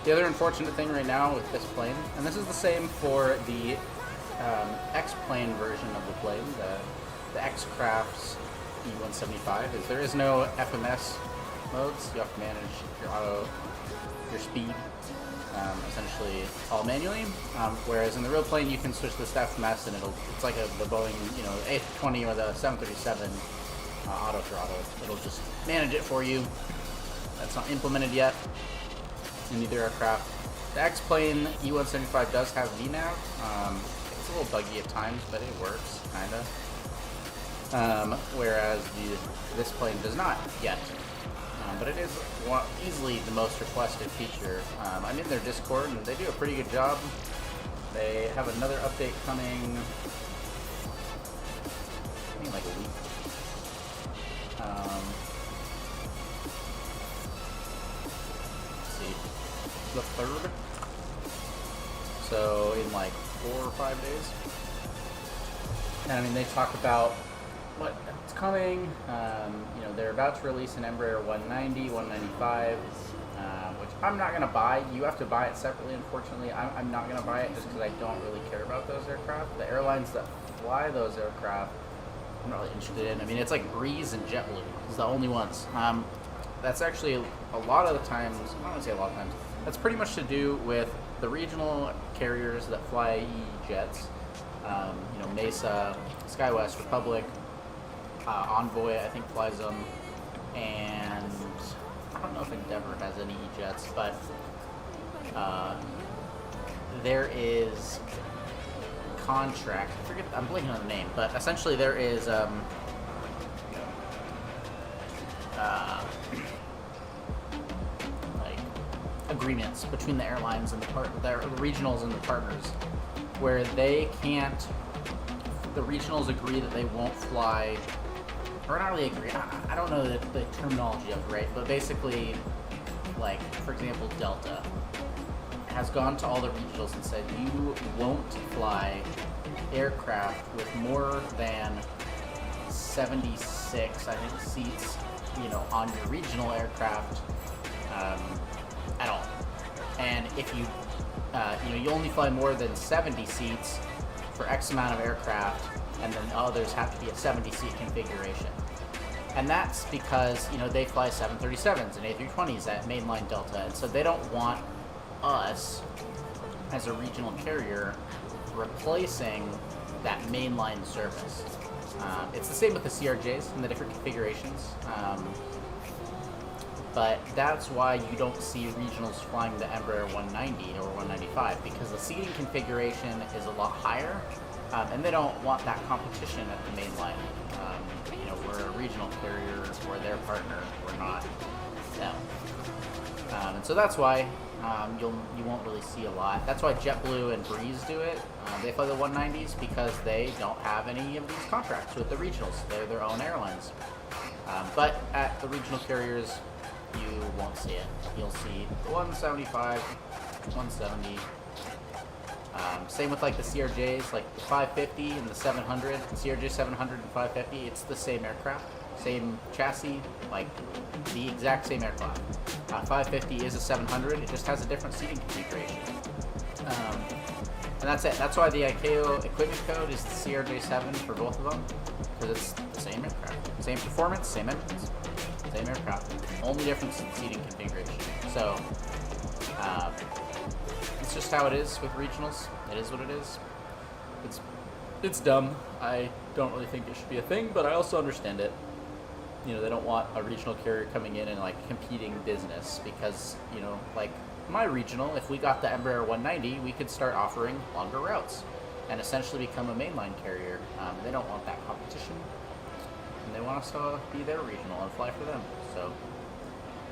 The other unfortunate thing right now with this plane, and this is the same for the X-plane version of the plane, the X-Craft's E-175, is there is no FMS modes. You have to manage your auto, your speed, essentially all manually. Whereas in the real plane, you can switch this to FMS, and it's like the Boeing, A320 or the 737 auto throttle. It'll just manage it for you. That's not implemented yet in either aircraft. The X-plane E-175 does have VNAV. It's a little buggy at times, but it works, kinda. Whereas this plane does not yet. But it is easily the most requested feature. I'm in their Discord, and they do a pretty good job. They have another update coming, I think like a week. Let's see, the 3rd. So in like 4 or 5 days. And I mean, they talk about what's coming. They're about to release an Embraer 190, 195, which I'm not going to buy. You have to buy it separately, unfortunately. I'm not going to buy it just because I don't really care about those aircraft. The airlines that fly those aircraft, I'm not really interested in. I mean, it's like Breeze and JetBlue is the only ones. That's actually a lot of the times, I don't want to say a lot of times, that's pretty much to do with the regional carriers that fly E-jets. Mesa, SkyWest, Republic, Envoy, I think, flies them, and I don't know if Endeavor has any E-jets, but there is contract, I'm blanking on the name, but essentially there is like agreements between the airlines and the regionals and the partners, where the regionals agree that they won't fly, or not really agree, I don't know the terminology of it, right? But basically, like, for example, Delta has gone to all the regionals and said, you won't fly aircraft with more than 76, I think, seats, on your regional aircraft at all. And if you, you only fly more than 70 seats for X amount of aircraft, and then others have to be a 70-seat configuration. And that's because, they fly 737s and A320s at mainline Delta, and so they don't want us, as a regional carrier, replacing that mainline service. It's the same with the CRJs in the different configurations. But that's why you don't see regionals flying the Embraer 190 or 195, because the seating configuration is a lot higher, and they don't want that competition at the main line. We're a regional carrier, we're their partner, we're not them. And so that's why you won't really see a lot. That's why JetBlue and Breeze do it. They fly the 190s because they don't have any of these contracts with the regionals. They're their own airlines. But at the regional carriers, you won't see it. You'll see the 175, 170. Same with like the CRJs, like the 550 and the 700. The CRJ 700 and 550, it's the same aircraft, same chassis, like the exact same aircraft. 550 is a 700, it just has a different seating configuration. And that's it. That's why the ICAO equipment code is the CRJ7 for both of them, because it's the same aircraft. Same performance, same engines, same aircraft. Only difference in seating configuration. So, it's just how it is with regionals. It is what it is. It's dumb. I don't really think it should be a thing, but I also understand it. They don't want a regional carrier coming in and like competing business, because, like my regional, if we got the Embraer 190, we could start offering longer routes and essentially become a mainline carrier. They don't want that competition. and they want us to be their regional and fly for them. So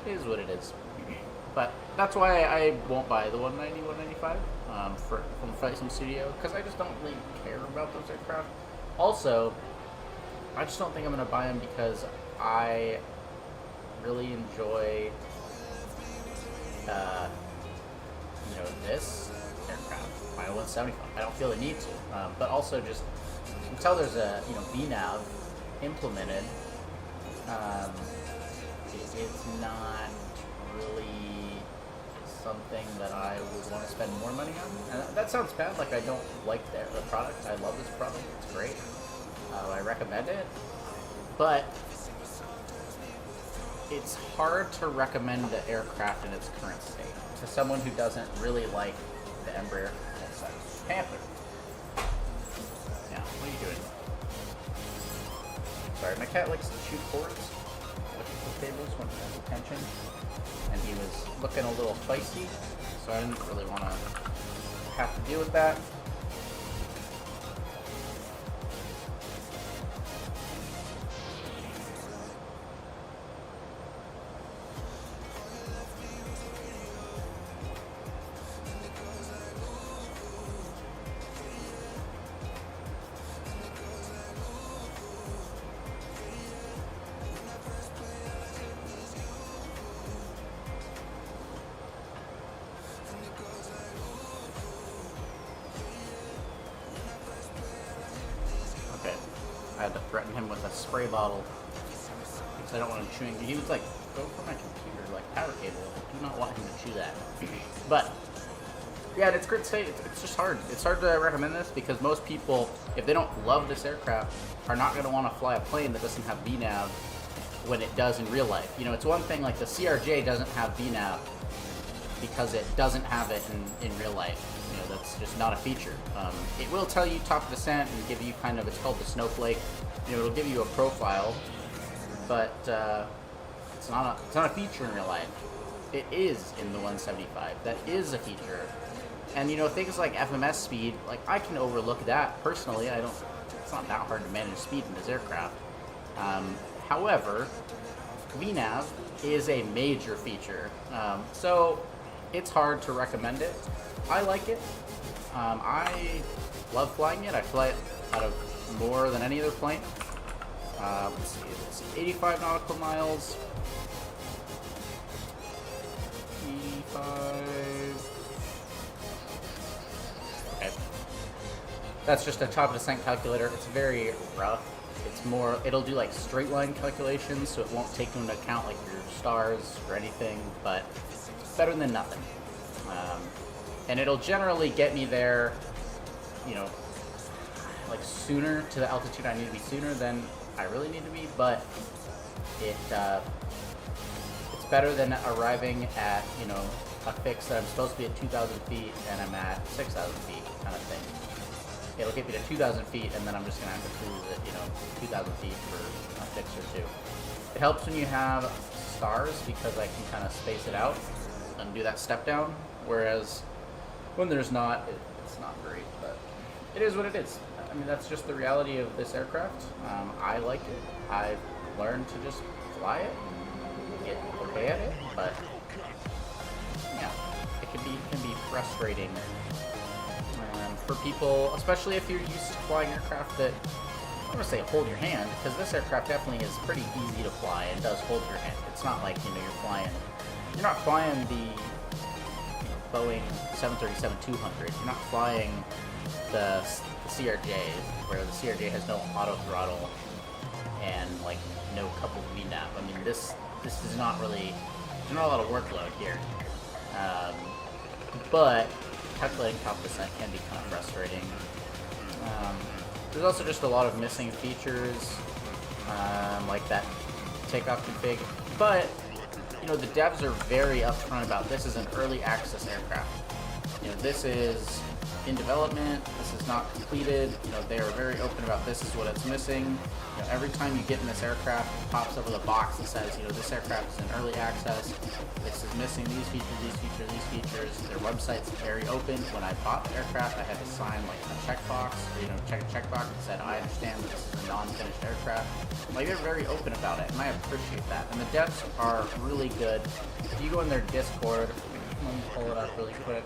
it is what it is. But that's why I won't buy the 190, 195 from Flight Sim Studio, because I just don't really care about those aircraft. Also, I just don't think I'm going to buy them because I really enjoy, this aircraft, my 175. I don't feel the need to, but also just until there's a VNAV implemented, it's not really something that I would want to spend more money on. And that sounds bad, like I don't like the product. I love this product, it's great. I recommend it, but it's hard to recommend the aircraft in its current state to someone who doesn't really like the Embraer Panther. Yeah, what are you doing? Sorry, my cat likes to chew cords, electrical cables when he has attention, and he was looking a little feisty, so I didn't really want to have to deal with that. I had to threaten him with a spray bottle because I don't want him chewing. He was like, go for my computer, like power cable. I do not want him to chew that. But yeah, it's great state. It's just hard. It's hard to recommend this because most people, if they don't love this aircraft, are not going to want to fly a plane that doesn't have VNAV when it does in real life. It's one thing like the CRJ doesn't have VNAV because it doesn't have it in real life. That's just not a feature. It will tell you top descent and give you kind of, it's called the snowflake. It'll give you a profile, but it's not a feature in real life. It is in the 175. That is a feature. And things like FMS speed, like I can overlook that personally. It's not that hard to manage speed in this aircraft. However, VNAV is a major feature. So it's hard to recommend it. I like it. I love flying it. I fly it out of more than any other plane. Let's see, it's 85 nautical miles. 85. Okay. That's just a top descent calculator. It's very rough. It'll do like straight line calculations, so it won't take into account like your stars or anything, but it's better than nothing. And it'll generally get me there, like sooner to the altitude I need to be sooner than I really need to be, but it's better than arriving at, a fix that I'm supposed to be at 2,000 feet and I'm at 6,000 feet kind of thing. It'll get me to 2,000 feet and then I'm just going to have to cruise at, 2,000 feet for a fix or two. It helps when you have stars because I can kind of space it out and do that step down, whereas when there's not, it's not great, but it is what it is. I mean, that's just the reality of this aircraft. I like it. I've learned to just fly it, get okay at it, but yeah, it can be frustrating for people, especially if you're used to flying aircraft that, I don't want to say hold your hand, because this aircraft definitely is pretty easy to fly and does hold your hand. It's not like, you're not flying the Boeing 737-200. You're not flying the CRJ, where the CRJ has no auto throttle and like no coupled VNAV. I mean, this is not really, there's not a lot of workload here. But calculating top descent can be kind of frustrating. There's also just a lot of missing features, like that takeoff config. But the devs are very upfront about this is an early access aircraft. This is in development, this is not completed. They are very open about this is what it's missing. Every time you get in this aircraft, pops up with a box that says, you know, this aircraft is in early access. This is missing these features. Their website's very open. When I bought the aircraft, I had to sign like a checkbox, or, you know, check a checkbox that said, I understand that this is a non-finished aircraft. Like, they're very open about it, and I appreciate that. And the devs are really good. If you go in their Discord, let me pull it up really quick.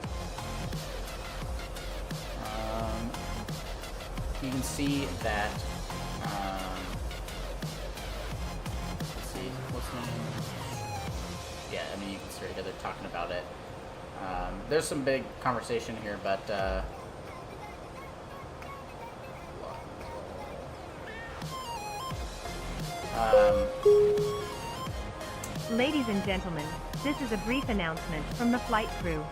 You can see that, let's see, what's the name? Yeah, I mean, you can see right here, they're talking about it. There's some big conversation here, but, Ladies and gentlemen, this is a brief announcement from the flight crew.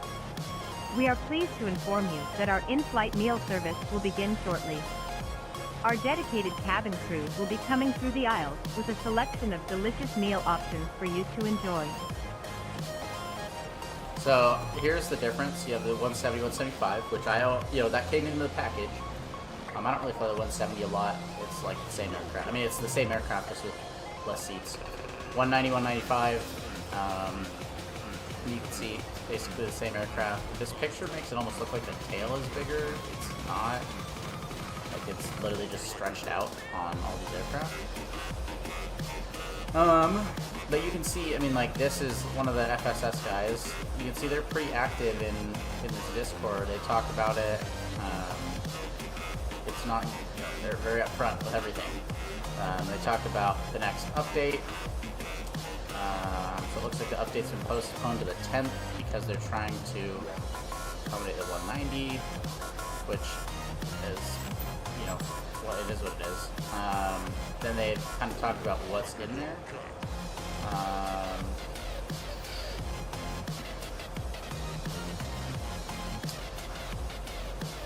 We are pleased to inform you that our in-flight meal service will begin shortly. Our dedicated cabin crew will be coming through the aisles with a selection of delicious meal options for you to enjoy. So here's the difference. You have the 170, 175, which that came into the package. I don't really fly the 170 a lot. It's like the same aircraft. I mean, it's the same aircraft, just with less seats. 190, 195. You can see basically the same aircraft. This picture makes it almost look like the tail is bigger. It's not. Like, it's literally just stretched out on all these aircraft. But you can see, I mean, like, this is one of the FSS guys. You can see they're pretty active in this Discord. They talk about it. It's not, you know, they're very upfront with everything. They talk about the next update. So it looks like the update's been postponed to the 10th because they're trying to accommodate the 190, which is, you know, well, it is what it is. Then they kind of talked about what's in there.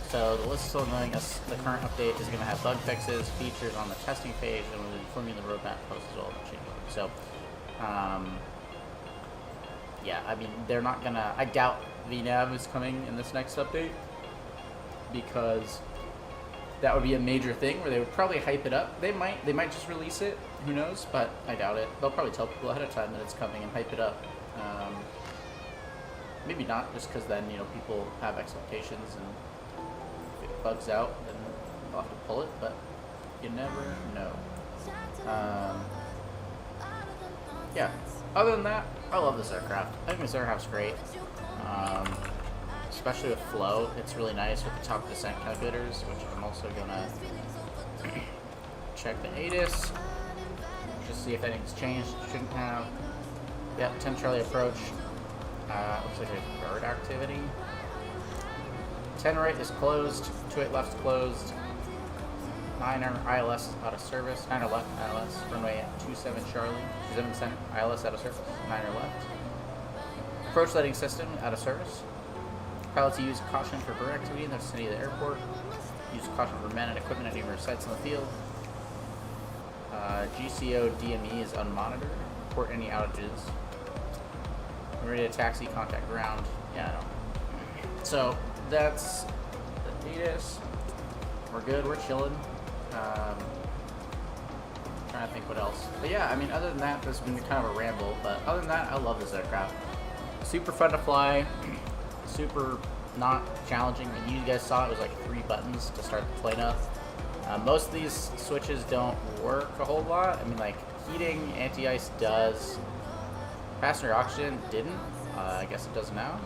So the list is still going. The current update is going to have bug fixes, features on the testing page, and we'll inform you the roadmap post as well as machine code. So, yeah, I mean, they're not gonna. I doubt VNAV is coming in this next update because that would be a major thing where they would probably hype it up. They might just release it. Who knows? But I doubt it. They'll probably tell people ahead of time that it's coming and hype it up. Maybe not, just because then, you know, people have expectations, and if it bugs out, then they'll have to pull it. But you never know. Yeah. Other than that, I love this aircraft. I think this aircraft's great. Especially with flow, it's really nice with the top descent calculators, which I'm also gonna check the ATIS, just see if anything's changed. Shouldn't have. Yep, 10 Charlie approach. Looks like a bird activity. 10 right is closed. 28 left is closed. 9er ILS out of service. 9er left ILS. Runway at 27 Charlie. 27 center ILS out of service. 9er left. Approach lighting system out of service. Pilots use caution for bird activity in the vicinity of the airport. Use caution for men and equipment at numerous sites in the field. GCO DME is unmonitored. Report any outages. We're ready to taxi, contact ground. Yeah, I don't. So that's the ATIS. We're good. We're chilling. Trying to think what else. But yeah, I mean, other than that, this has been kind of a ramble. But other than that, I love this aircraft. Super fun to fly. Super not challenging. When you guys saw it was like 3 buttons to start the plane up. Most of these switches don't work a whole lot. I mean, like, heating, anti-ice does. Passenger oxygen didn't. I guess it does now.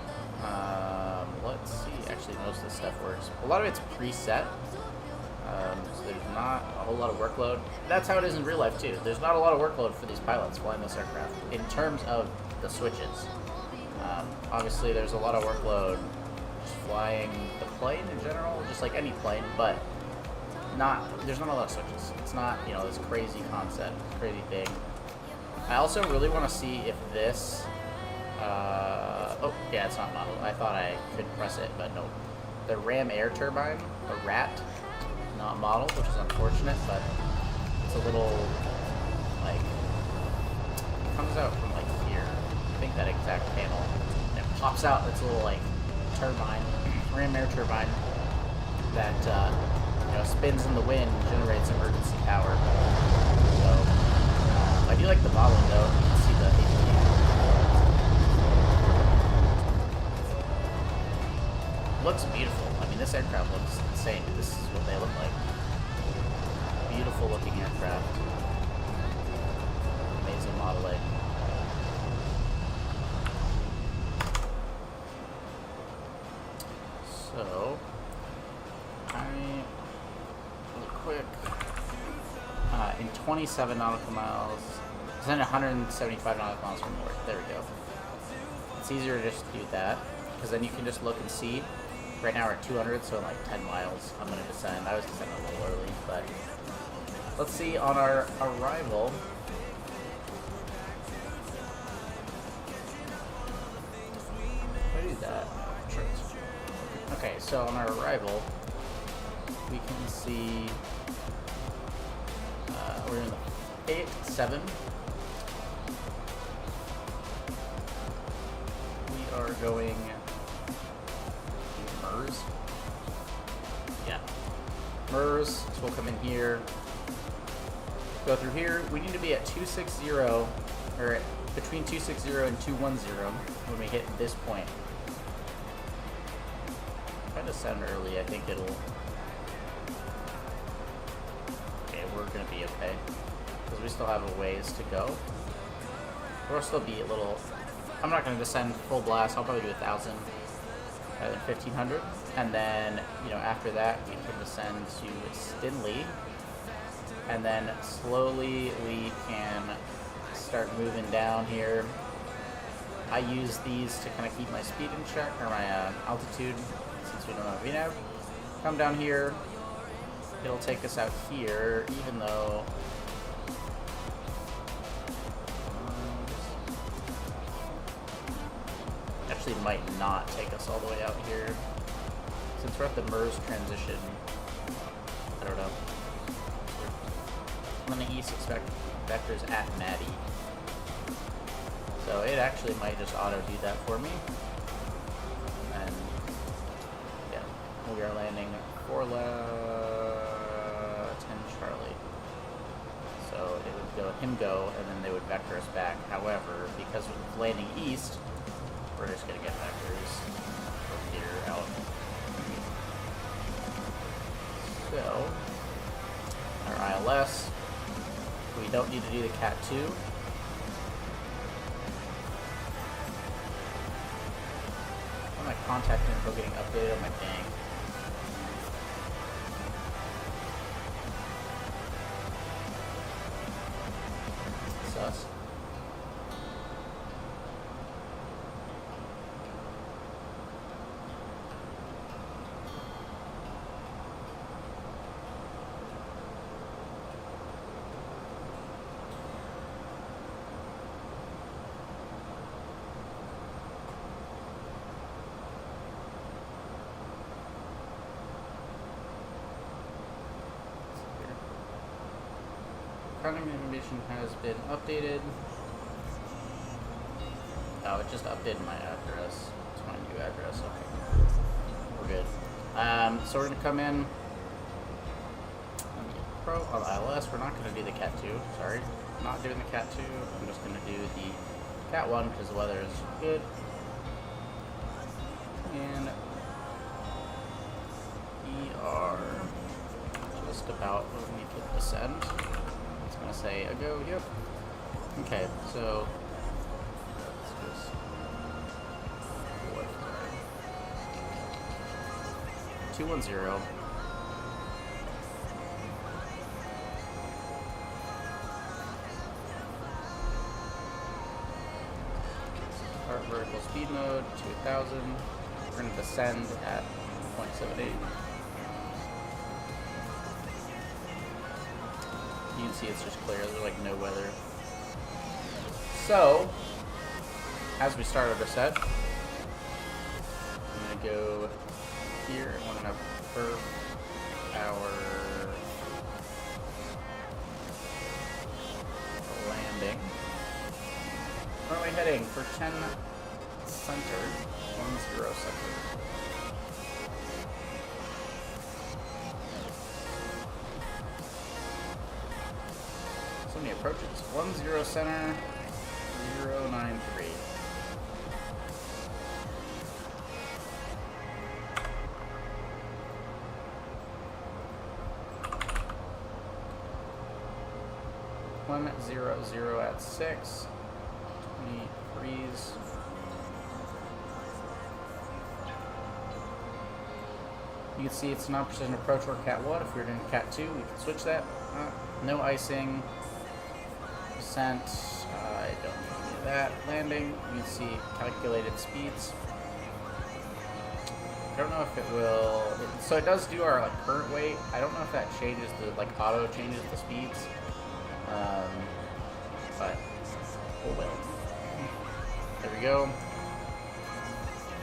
Let's see. Actually, most of this stuff works. A lot of it's preset. So there's not a whole lot of workload. That's how it is in real life too. There's not a lot of workload for these pilots flying this aircraft in terms of the switches. Obviously, there's a lot of workload just flying the plane in general, just like any plane, but there's not a lot of switches. It's not, you know, this crazy concept, crazy thing. I also really want to see if this, oh, yeah, it's not modeled. I thought I could press it, but no. The Ram air turbine, the RAT, not modeled, which is unfortunate, but it's a little, like, it comes out from, like, here. I think that exact panel. And it pops out, it's a little, like, turbine, Ram air turbine that, you know, spins in the wind and generates emergency power. So, I do like the modeling though. You can see the APL. Looks beautiful. I mean, this aircraft looks insane. This is what they look like. Beautiful looking aircraft. Amazing modeling. So, really quick, in 27 nautical miles, then 175 nautical miles from north. There we go. It's easier to just do that, because then you can just look and see. Right now we're at 200, so in like 10 miles, I'm going to descend. I was descending a little early, but let's see on our arrival. How do I do that? Okay, so on our arrival, we can see we're in the 8-7. We are going to MERS. Yeah, MERS. So we'll come in here, go through here. We need to be at 260, or between 260 and 210 when we hit this point. If I descend early, I think it'll... Okay, we're going to be okay. Because we still have a ways to go. We'll still be a little... I'm not going to descend full blast. I'll probably do 1,000 rather than 1,500. And then, you know, after that, we can descend to Stinley. And then slowly we can start moving down here. I use these to kind of keep my speed in check, or my altitude, since we don't have VNAV. Come down here, it'll take us out here, even though actually might not take us all the way out here. Since we're at the MERS transition, I don't know. I'm gonna east expect vectors at Maddie. So it actually might just auto do that for me. And yeah, we are landing 4 10 Charlie. So it would go him go, and then they would vector us back. However, because we're landing east, we're just gonna get vectors from here out. So our ILS, we don't need to do the Cat 2. My contact info getting updated on my thing. Sus. Grounding information has been updated. Oh, it just updated my address. It's my new address. Okay, we're good. So we're gonna come in on the Pro on the ILS. We're not gonna do the Cat 2. Sorry, not doing the Cat 2. I'm just gonna do the Cat 1 because the weather is good. And we are just about when we could descend. Gonna say a go, yep. Okay, so let's just what? 210. Start vertical speed mode to 1,000. We're gonna descend at 0.78. You can see it's just clear, there's like no weather. So, as we start our descent, I'm gonna go here and we're gonna perf our landing. Where are we heading? For 10 center, 10 center. When he approaches 10 center, 093. Clement 00 at 6. 23s. You can see it's non-precision approach or Cat 1. If you're doing Cat 2, we can switch that. No icing. Descent. I don't need any of that. Landing. You can see calculated speeds. I don't know if it will. So it does do our like current weight. I don't know if that changes the like auto changes the speeds. But oh well. There we go.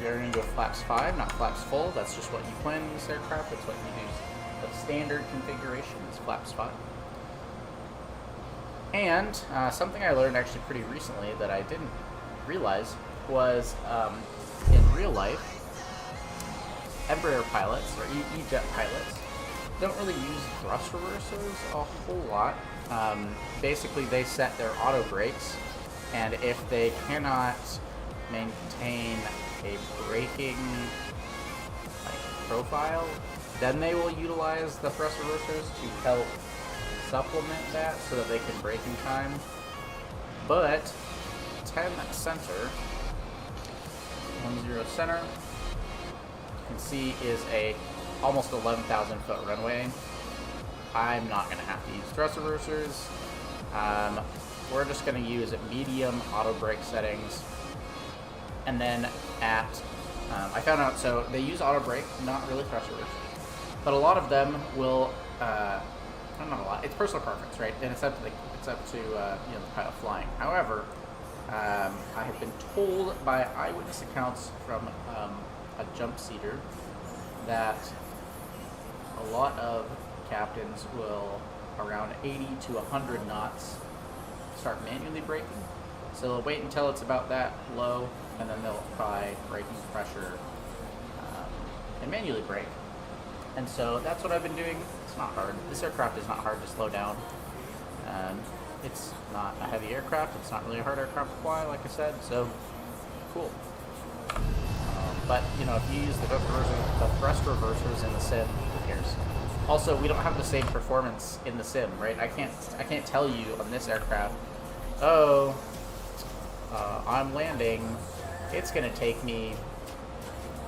We are going to go flaps 5, not flaps full. That's just what you plan in this aircraft. That's what you use. The standard configuration is flaps 5. And something I learned actually pretty recently that I didn't realize was in real life, Embraer pilots or E-jet pilots don't really use thrust reversers a whole lot. Basically, they set their auto brakes, and if they cannot maintain a braking profile, then they will utilize the thrust reversers to help supplement that so that they can brake in time. But 10 center, 10 center, you can see is a almost 11,000 foot runway. I'm not going to have to use thrust reversers. We're just going to use medium auto brake settings. And then at, I found out, so they use auto brake, not really thrust reversers. But a lot of them will, not a lot, it's personal preference, right? And it's up to you know, the pilot flying. However, I have been told by eyewitness accounts from a jump seater that a lot of captains will, around 80 to 100 knots, start manually braking. So they'll wait until it's about that low, and then they'll apply braking pressure and manually brake. And so that's what I've been doing. It's not hard. This aircraft is not hard to slow down. It's not a heavy aircraft. It's not really a hard aircraft to fly, like I said. So cool. But you know, if you use the thrust reversers in the sim, who cares? Also, we don't have the same performance in the sim, right? I can't tell you on this aircraft, oh, I'm landing. It's gonna take me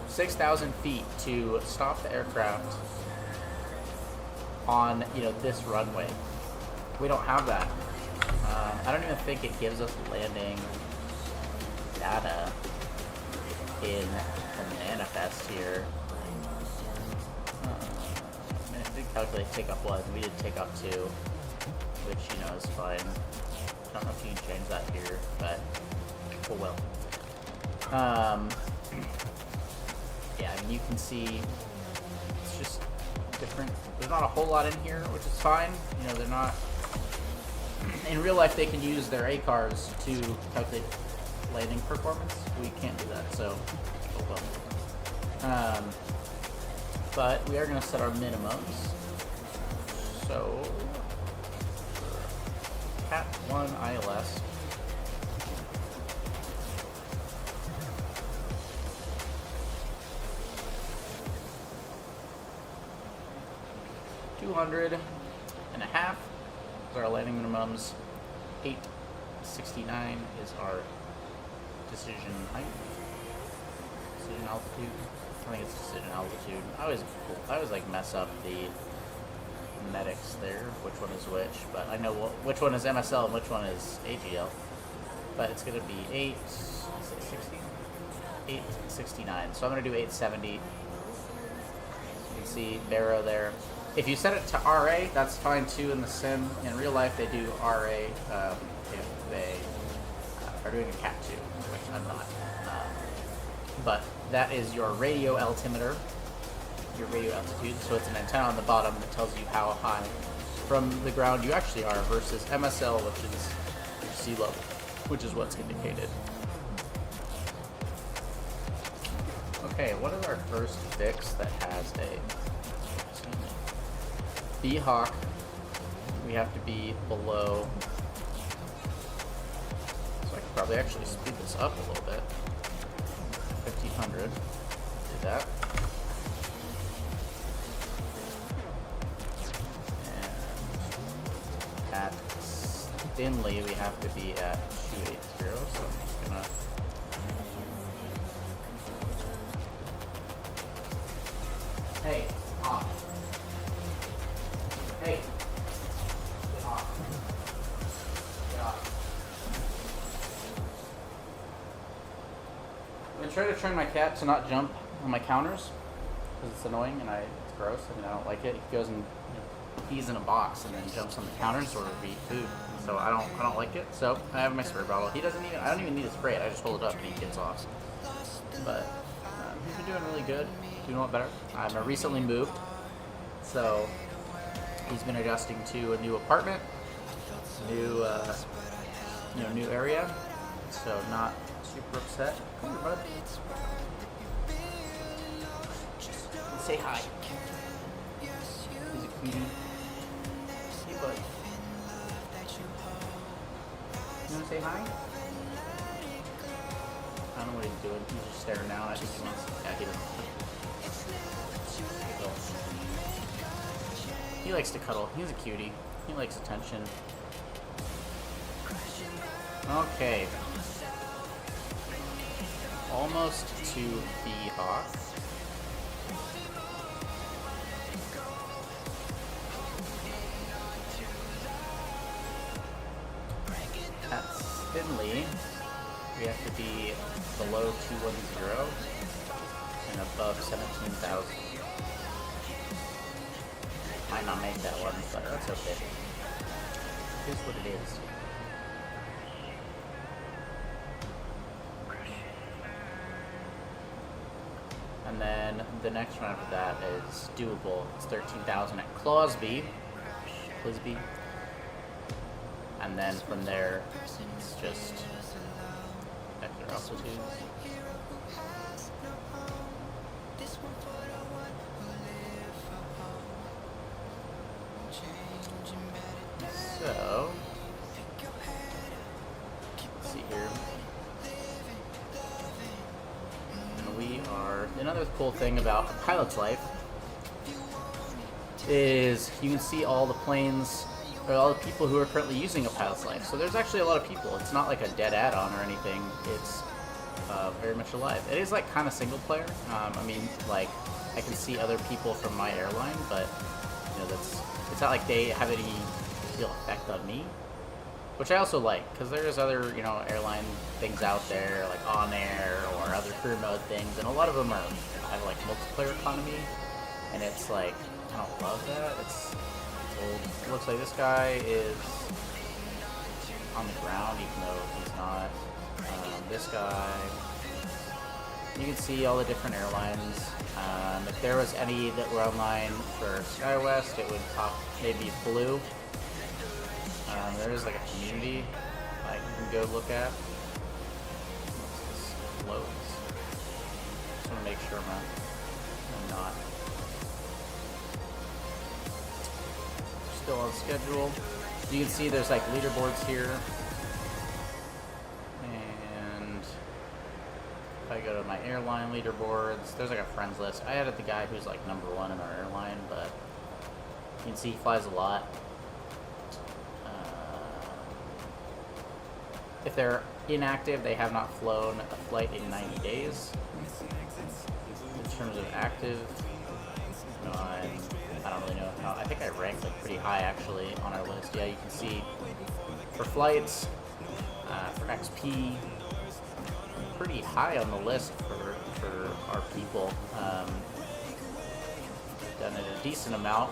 6,000 feet to stop the aircraft on, you know, this runway. We don't have that. I don't even think it gives us landing data in the manifest here. I mean, it did calculate takeoff 1. We did takeoff 2, which, you know, is fine. I don't know if you can change that here, but oh well. Yeah, I mean, you can see it's just different. There's not a whole lot in here, which is fine. You know, they're not. In real life, they can use their ACARs to calculate landing performance. We can't do that, so oh well. But we are going to set our minimums. So, Cat 1 ILS. $200.5 is our landing minimums. 869 is our decision height. Decision altitude. I think it's decision altitude. I always like mess up the medics there, which one is which, but I know which one is MSL and which one is AGL. But it's going to be 869. So I'm going to do 870. You can see Barrow there. If you set it to RA, that's fine too in the sim. In real life, they do RA if they are doing a Cat 2, which I'm not. But that is your radio altimeter, your radio altitude. So it's an antenna on the bottom that tells you how high from the ground you actually are versus MSL, which is your sea level, which is what's indicated. Okay, what is our first fix that has a B-Hawk? We have to be below probably actually speed this up a little bit. 1500. Do that. And at Stinley, we have to be at 280, so I'm just gonna. Hey, off. Hey. Get off. Get off. I'm gonna try to train my cat to not jump on my counters because it's annoying and it's gross. I mean, I don't like it. He goes and pees in a box and then jumps on the counters or eat food. So I don't like it. So I have my spray bottle. I don't even need to spray it. I just hold it up and he gets off. But he's been doing really good. Doing a lot better. I recently moved, so he's been adjusting to a new apartment, new new area. So not super upset. Come here, bud. Say hi. He's a cutie. Hey, bud. You wanna say hi? I don't know what he's doing. He's just staring down. I think he wants. Yeah, he doesn't. He likes to cuddle. He's a cutie. He likes attention. Okay. Almost to the Hawk. At Finley, we have to be below 210 and above 17,000. Might not make that one, but that's okay. Here's what it is. And then the next one after that is doable. It's 13,000 at Clisby. And then from there, it's just vector altitudes. So, let's see here. And we are, another cool thing about a pilot's life is you can see all the planes, or all the people who are currently using a pilot's life. So there's actually a lot of people. It's not like a dead add-on or anything. It's very much alive. It is like kind of single player. I mean, like, I can see other people from my airline, but you know, it's not like they have any real effect on me, which I also like, because there's other, you know, airline things out there, like On Air or other career mode things, and a lot of them have like multiplayer economy, and it's like, I don't love that. It's old. It looks like this guy is on the ground, even though he's not. This guy, you can see all the different airlines. If there was any that were online for SkyWest, it would pop maybe blue. There is like a community like you can go look at. What's this? Loads. Just want to make sure I'm not still on schedule. You can see there's like leaderboards here. And if I go to my airline leaderboards, there's like a friends list. I added the guy who's like #1 in our airline, but you can see he flies a lot. If they're inactive, they have not flown a flight in 90 days. In terms of active, no, I don't really know. No, I think I ranked like pretty high actually on our list. Yeah, you can see for flights, for XP, pretty high on the list for our people. Done it a decent amount.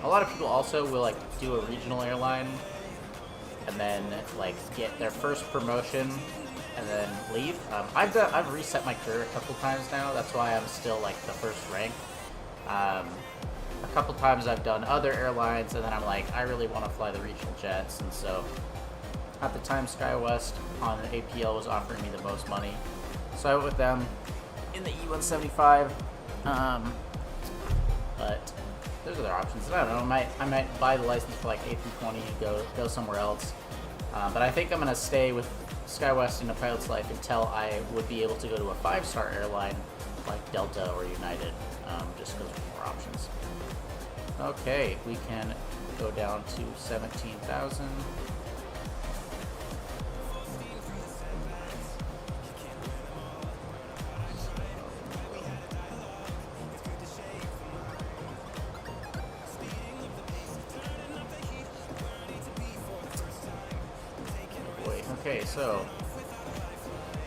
A lot of people also will like do a regional airline and then like get their first promotion and then leave. I've reset my career a couple times now. That's why I'm still like the first rank. A couple times I've done other airlines, and then I'm like, I really want to fly the regional jets, and so at the time SkyWest on APL was offering me the most money, so I went with them in the E-175. But there's other options. I don't know. I might buy the license for like A320 and go somewhere else. But I think I'm going to stay with SkyWest in a pilot's life until I would be able to go to a 5-star airline like Delta or United, just because of more options. Okay, we can go down to 17,000. Okay, so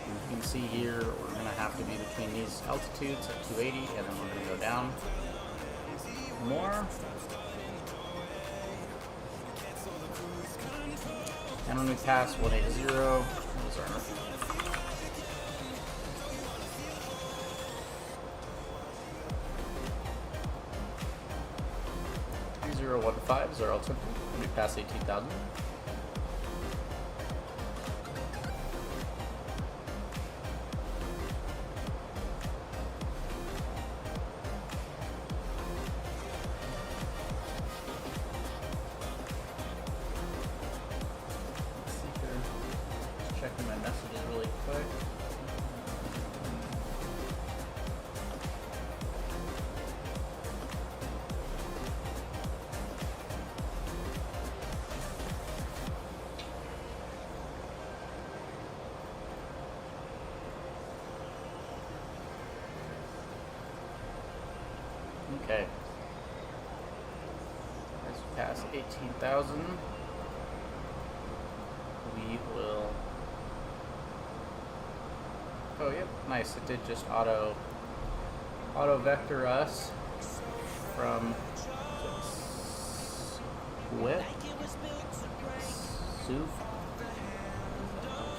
you can see here we're going to have to be between these altitudes at 280, and then we're going to go down more. And when we pass 180, what is our 3015 is our altimeter when we pass 18,000. Checking my messages really quick. Okay. As we pass 18,000, we will. Oh, yep, nice. It did just auto vector us from Swift,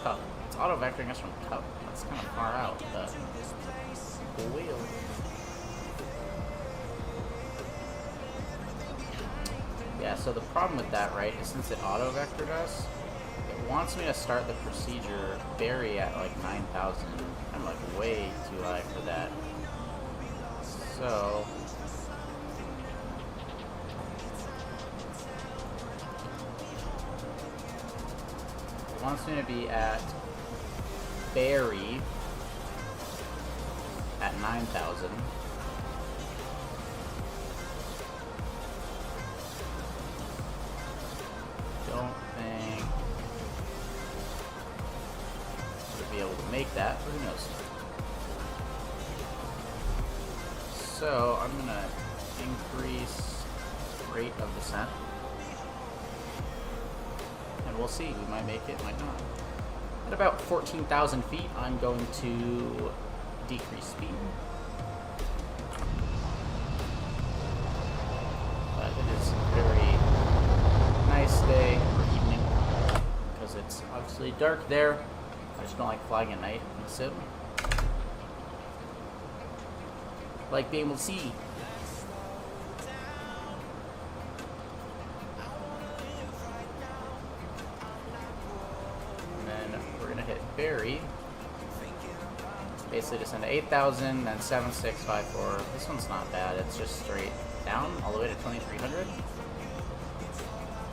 Cup. It's auto vectoring us from Cup. That's kind of far out, but wheel. Yeah, so the problem with that, right, is since it auto vectored us, it wants me to start the procedure very at like 9,000. I'm like way too high for that. So it wants me to be at Barry at 9,000. Don't think we'll be able to make that, but who knows. So I'm gonna increase rate of descent, and we'll see. We might make it, might not. At about 14,000 feet, I'm going to decrease speed. But it is a very nice day or evening because it's obviously dark there. I just don't like flying at night in the sim. Like being able to see. And then we're gonna hit Barry. Basically descend to 8,000, then 7654. This one's not bad. It's just straight down all the way to 2,300.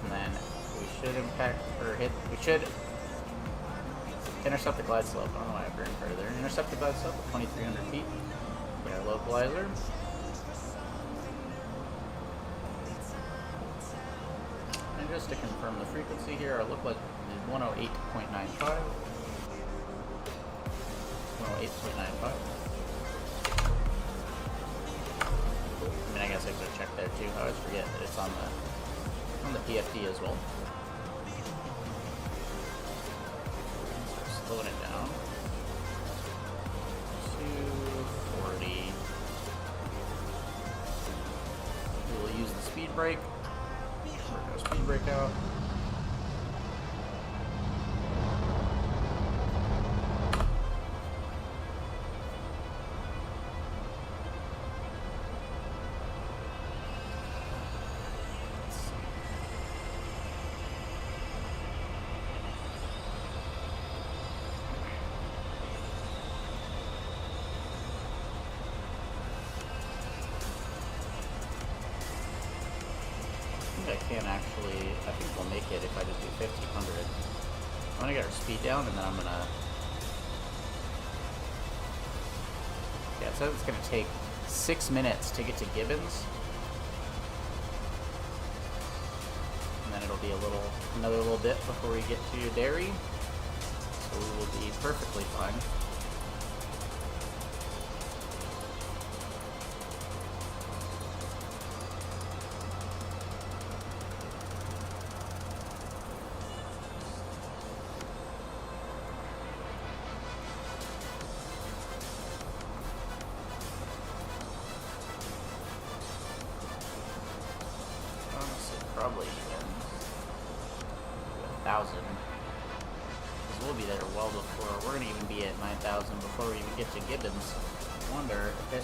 And then we should impact or hit. We should intercept the glide slope. I don't know why I burned further. Intercept the glide slope at 2,300 feet. Get our localizer. And just to confirm the frequency here, our localizer is 108.95. 108.95. I mean, I guess I could check there too. I always forget that it's on the PFD as well. Slowing it down. 240. We will use the speed brake. Work our speed brake out. I think we'll make it if I just do 1,500. I'm gonna get our speed down, and then I'm gonna... Yeah, it says it's gonna take 6 minutes to get to Gibbons. And then it'll be another little bit before we get to Derry. So we will be perfectly fine. Probably even 1,000. Because we'll be there well before. We're going to even be at 9,000 before we even get to Gibbons. I wonder if it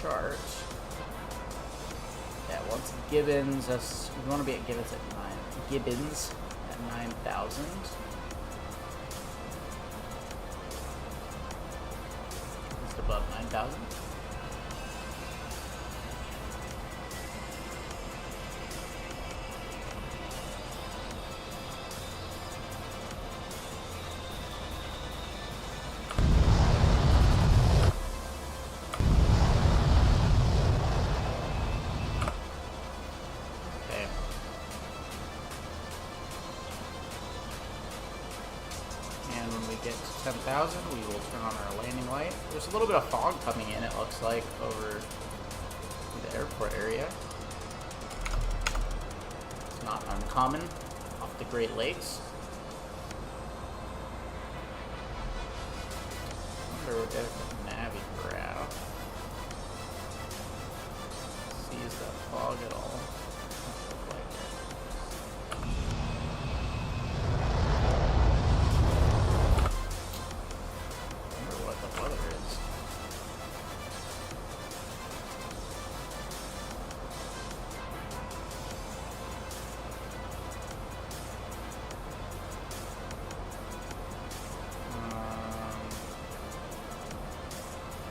chart. Yeah, once Gibbons, we want to be at Gibbons at 9,000. Just above 9,000. Get to 10,000, we will turn on our landing light. There's a little bit of fog coming in, it looks like, over the airport area. It's not uncommon off the Great Lakes. I wonder if the Navi graph sees that fog at all. Doesn't look like it.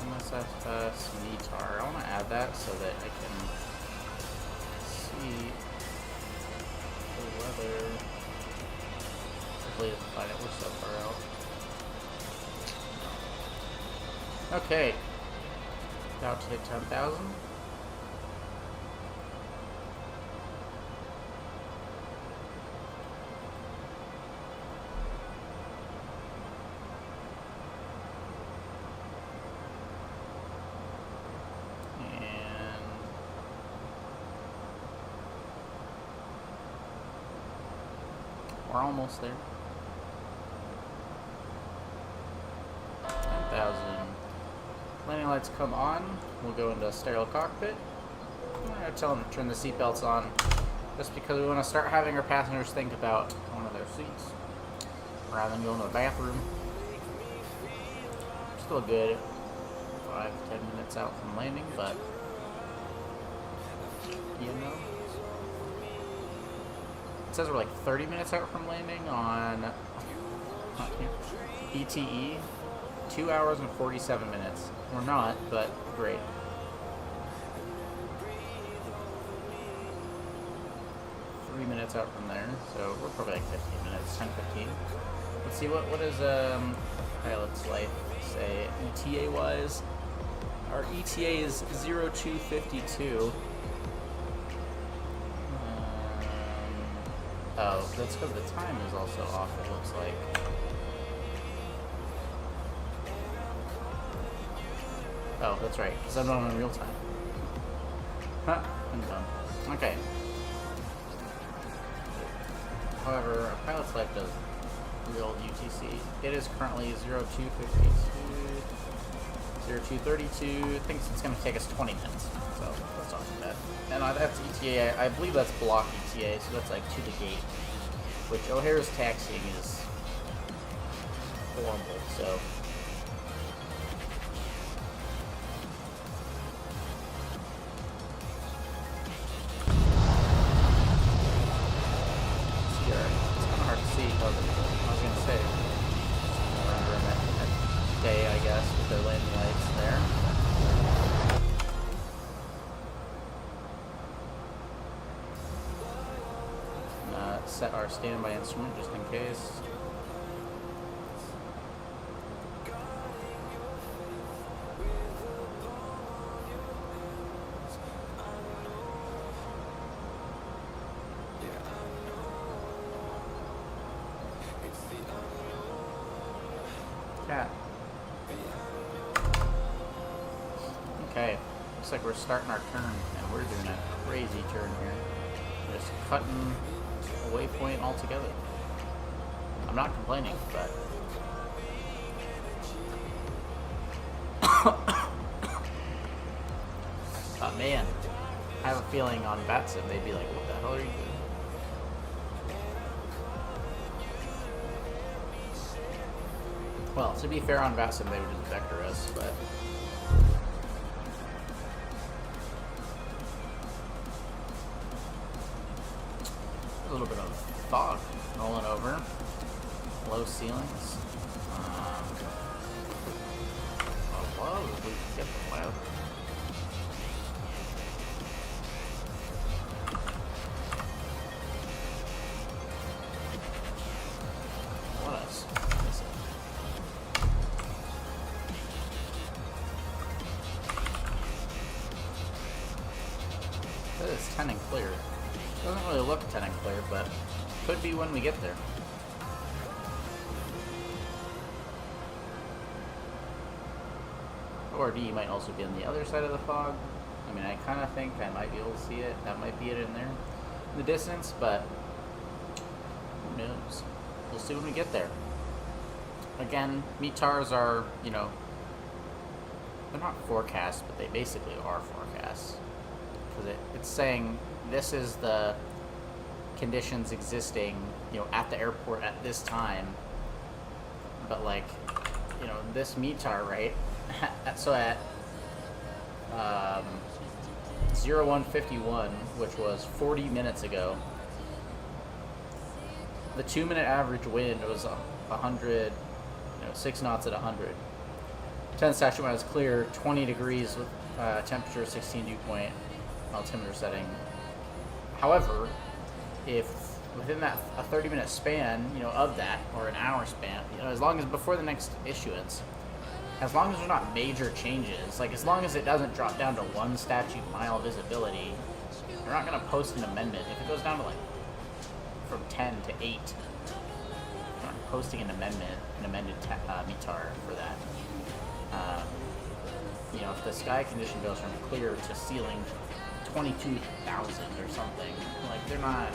MSFS METAR. I want to add that so that I can see the weather. Hopefully it doesn't find it. We're so far out. Okay. About to hit 10,000. We're almost there. 10,000. Landing lights come on. We'll go into stereo cockpit. I'm going to tell them to turn the seatbelts on just because we want to start having our passengers think about one of their seats rather than going to the bathroom. Still good 5-10 minutes out from landing, but you know. It says we're like 30 minutes out from landing on ETE. 2 hours and 47 minutes. We're not, but great. Three minutes out from there, so we're probably like 15 minutes, 10-15. Let's see, what does pilot's life say ETA wise? Our ETA is 0252. Oh, that's because the time is also off, it looks like. Oh, that's right, because I'm not on real time. Huh, I'm done. Okay. However, a pilot's life does real UTC. It is currently 0252, 0232. Thinks it's going to take us 20 minutes, so that's not too bad. And that's ETA. I believe that's block ETA, so that's like to the gate, which O'Hara's taxiing is horrible. So. set our standby instrument just in case. Cat. Okay, looks like we're starting our turn, and we're doing a crazy turn here. Just cutting a waypoint altogether. I'm not complaining, but man, I have a feeling on Batsim they'd be like, "What the hell are you doing?" Well, to be fair, on Batsim they would just vector us, but. A little bit of fog rolling over, low ceilings. Whoa, we get the cloud. What else? It is 10 and clear. Doesn't really look 10 and clear, but could be when we get there. Or D might also be on the other side of the fog. I mean, I kind of think I might be able to see it. That might be it in there, in the distance, but who knows? We'll see when we get there. Again, METARs are, you know, they're not forecasts, but they basically are forecasts. Because it's saying this is the conditions existing, you know, at the airport at this time. But like, you know, this METAR, right? So at 0151, which was 40 minutes ago, the 2-minute average wind was 100, 6 knots at 100. 10 statute when it was clear, 20 degrees with temperature 16 dew point, altimeter setting. However, if within that a 30-minute span, of that, or an hour span, as long as before the next issuance, as long as there's not major changes, like as long as it doesn't drop down to 1 statute mile visibility, they're not going to post an amendment. If it goes down to like from 10 to 8, they're not posting an amended METAR for that. If the sky condition goes from clear to ceiling 22,000 or something, like they're not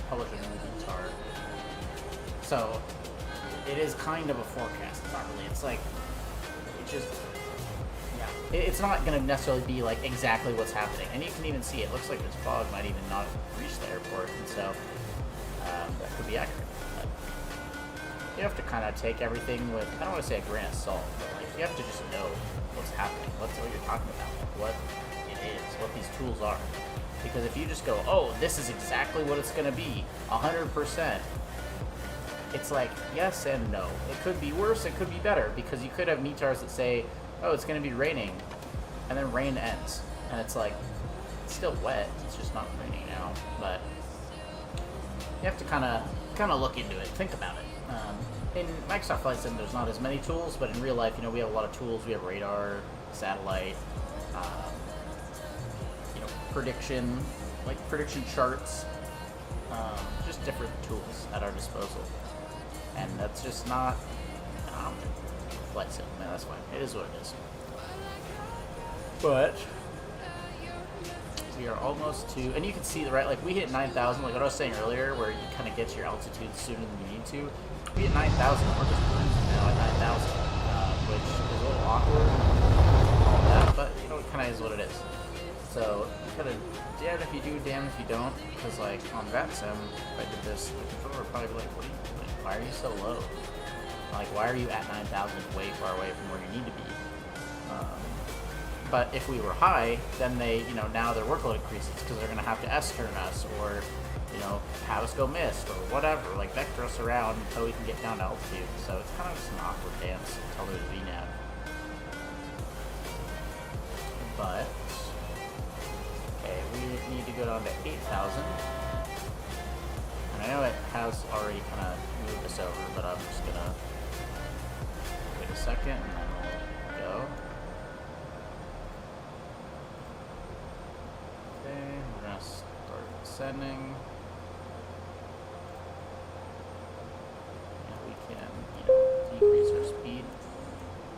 publishing a METAR. So it is kind of a forecast. It's not really. It's like it's not going to necessarily be like exactly what's happening. And you can even see it looks like this fog might even not reach the airport, and so that could be accurate. But you have to kind of take everything with, I don't want to say a grain of salt, but like you have to just know what's happening, what you're talking about, like what it is, what these tools are. Because if you just go, oh, this is exactly what it's going to be, 100%, it's like, yes and no. It could be worse, it could be better, because you could have METARs that say, oh, it's going to be raining, and then rain ends. And it's like, it's still wet, it's just not raining now. But you have to kind of look into it, think about it. In Microsoft Flight Sim, there's not as many tools, but in real life, we have a lot of tools. We have radar, satellite, prediction charts, just different tools at our disposal. And that's just not Flight Sim. Man, that's fine. It is what it is. But we are almost to, and you can see right, like we hit 9,000, like what I was saying earlier, where you kind of get to your altitude sooner than you need to. We hit 9,000. We're just now at 9,000, which is a little awkward, all that, but it kind of is what it is. So kind of damn if you do, damn if you don't, because like on VATSIM, if I did this, the controller would probably be like, what are you doing? Why are you so low? Like, why are you at 9,000 way far away from where you need to be? But if we were high, then they, now their workload increases because they're going to have to S-turn us or, have us go mist or whatever, like vector us around until we can get down to altitude. So it's kind of just an awkward dance until there's VNAV. But, okay, we need to go down to 8,000. I know it has already kind of moved us over, but I'm just gonna wait a second and then we'll go. Okay, we're gonna start descending. And we can, decrease our speed.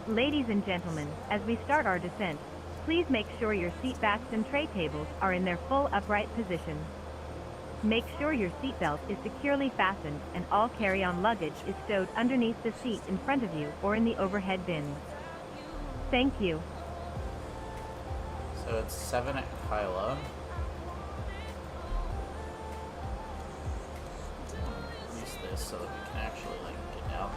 Ladies and gentlemen, as we start our descent, please make sure your seat backs and tray tables are in their full upright position. Make sure your seatbelt is securely fastened and all carry-on luggage is stowed underneath the seat in front of you or in the overhead bins. Thank you. So it's 7 at Kyla. Release this so that we can actually get down.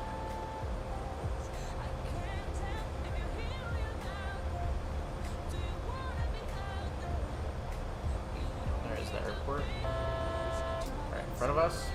There's the airport. Right in front of us.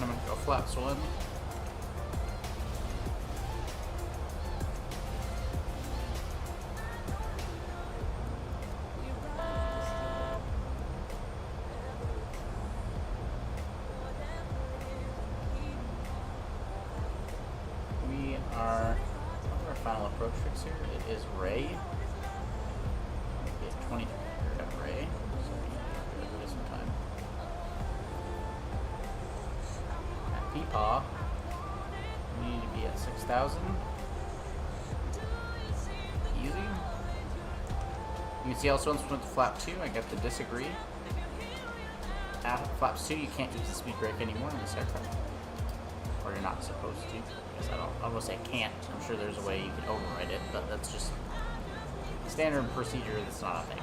I'm gonna go flaps 1. We are on our final approach fix here. It is Ray. Get 23 at Ray. So we need to give some time. Peepaw, we need to be at 6,000. Easy. You can see also once we went to flap 2, I got the disagree. At flaps 2, you can't use the speed brake anymore in this aircraft. Or you're not supposed to. Because I almost say can't. I'm sure there's a way you can override it, but that's just standard procedure that's not a thing.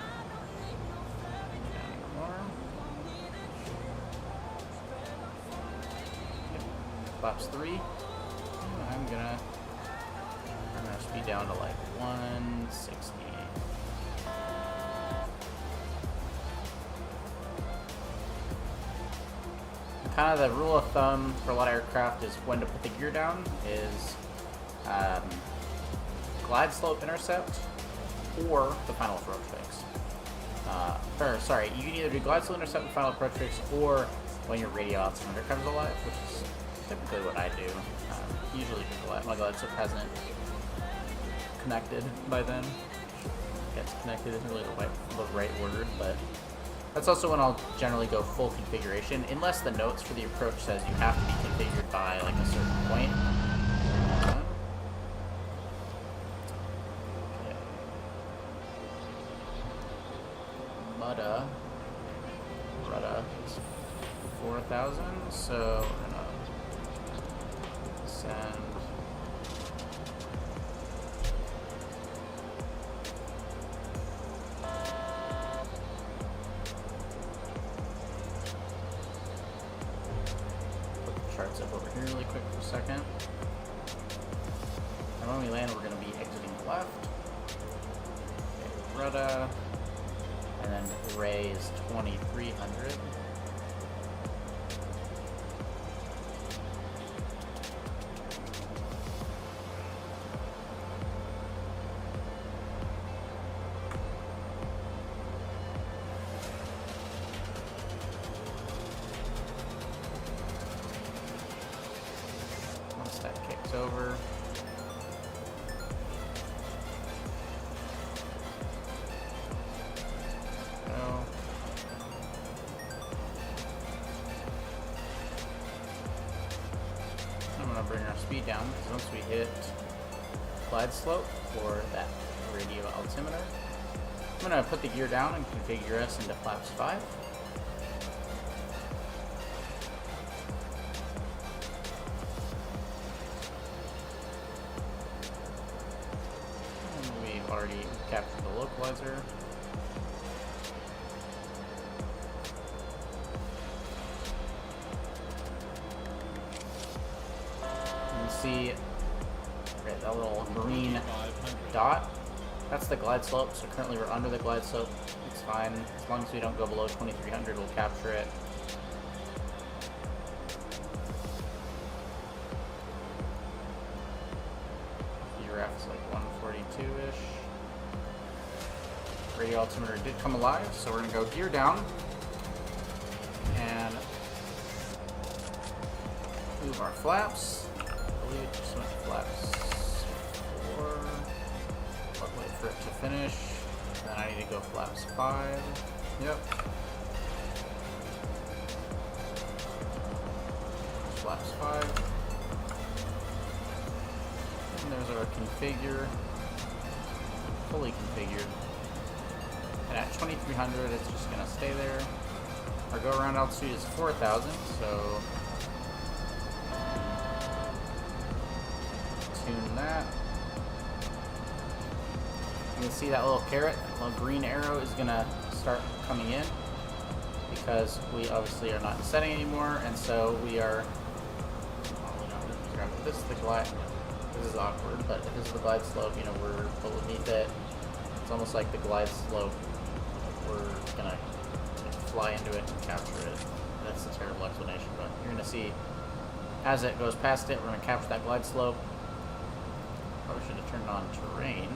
Flaps 3. I'm gonna speed down to like 160. Kind of the rule of thumb for a lot of aircraft is when to put the gear down is glide slope intercept or the final approach fix. You can either do glide slope intercept and final approach fix or when your radio altimeter comes alive, which is typically what I do. Usually my glide slope hasn't connected by then. Gets connected isn't really the right word, but that's also when I'll generally go full configuration, unless the notes for the approach says you have to be configured by like a certain point. Okay. Rudda is 4,000, so we're gonna send. Charts up over here really quick for a second. And when we land, we're going to be exiting left. Okay, Rudda. And then Ray is 2,300. That kicks over. Go. I'm going to bring our speed down because once we hit glide slope for that radio altimeter, I'm going to put the gear down and configure us into flaps 5. Already captured the localizer. see right, that little green dot. That's the glide slope, so currently we're under the glide slope. It's fine. As long as we don't go below 2300, we'll capture it. VRAF is like 142-ish. Radio altimeter did come alive, so we're going to go gear down and move our flaps. I believe it just went flaps 4. I'll wait for it to finish. Then I need to go flaps 5. Yep. Flaps 5. And there's our configure. Fully configured. And at 2300, it's just going to stay there. Our go around altitude is 4000, so tune that. You can see that little carrot, little green arrow is going to start coming in because we obviously are not setting anymore, and so we are. This is the glide. This is awkward, but this is the glide slope. You know, we're beneath it. It's almost like the glide slope. We're gonna fly into it and capture it. That's a terrible explanation, but you're gonna see as it goes past it, we're gonna capture that glide slope. Probably should have turned on terrain.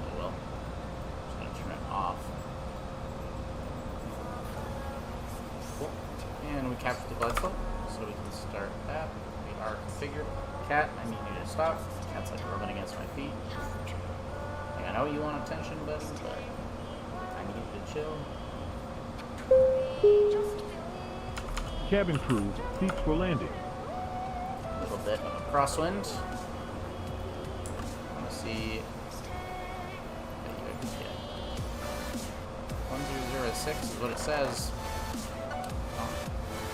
Oh well. Just gonna turn it off. Cool. And we captured the glide slope, so we can start that. We are configured. Cat, I need you to stop. Cat's like rubbing against my feet. Like, I know you want attention, buddy, but I need you to chill. Cabin crew, seats for landing. A little bit of a crosswind. I want to see what you can get. 1006 is what it says.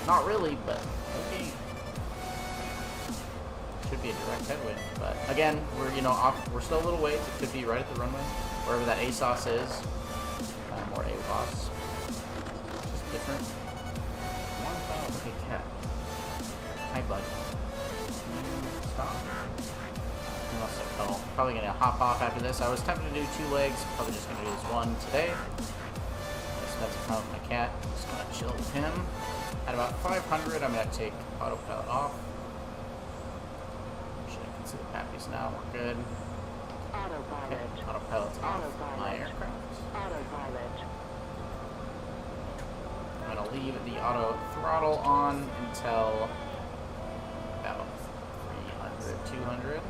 Not really, but okay. Should be a direct headwind, but again, we're we're still a little ways. It could be right at the runway, wherever that ASOS is, or AWOS. Just different. Okay, cat. Hi, bud. Stop. He wants to cuddle. Probably gonna hop off after this. I was tempted to do 2 legs. Probably just gonna do this one today. I spent some time with my cat. Just gonna chill with him. At about 500, I'm gonna take autopilot off. See the pappies now, we're good. Autopilot. Okay, autopilot's off my aircraft. Autopilot. I'm going to leave the auto throttle on until about 300, 200.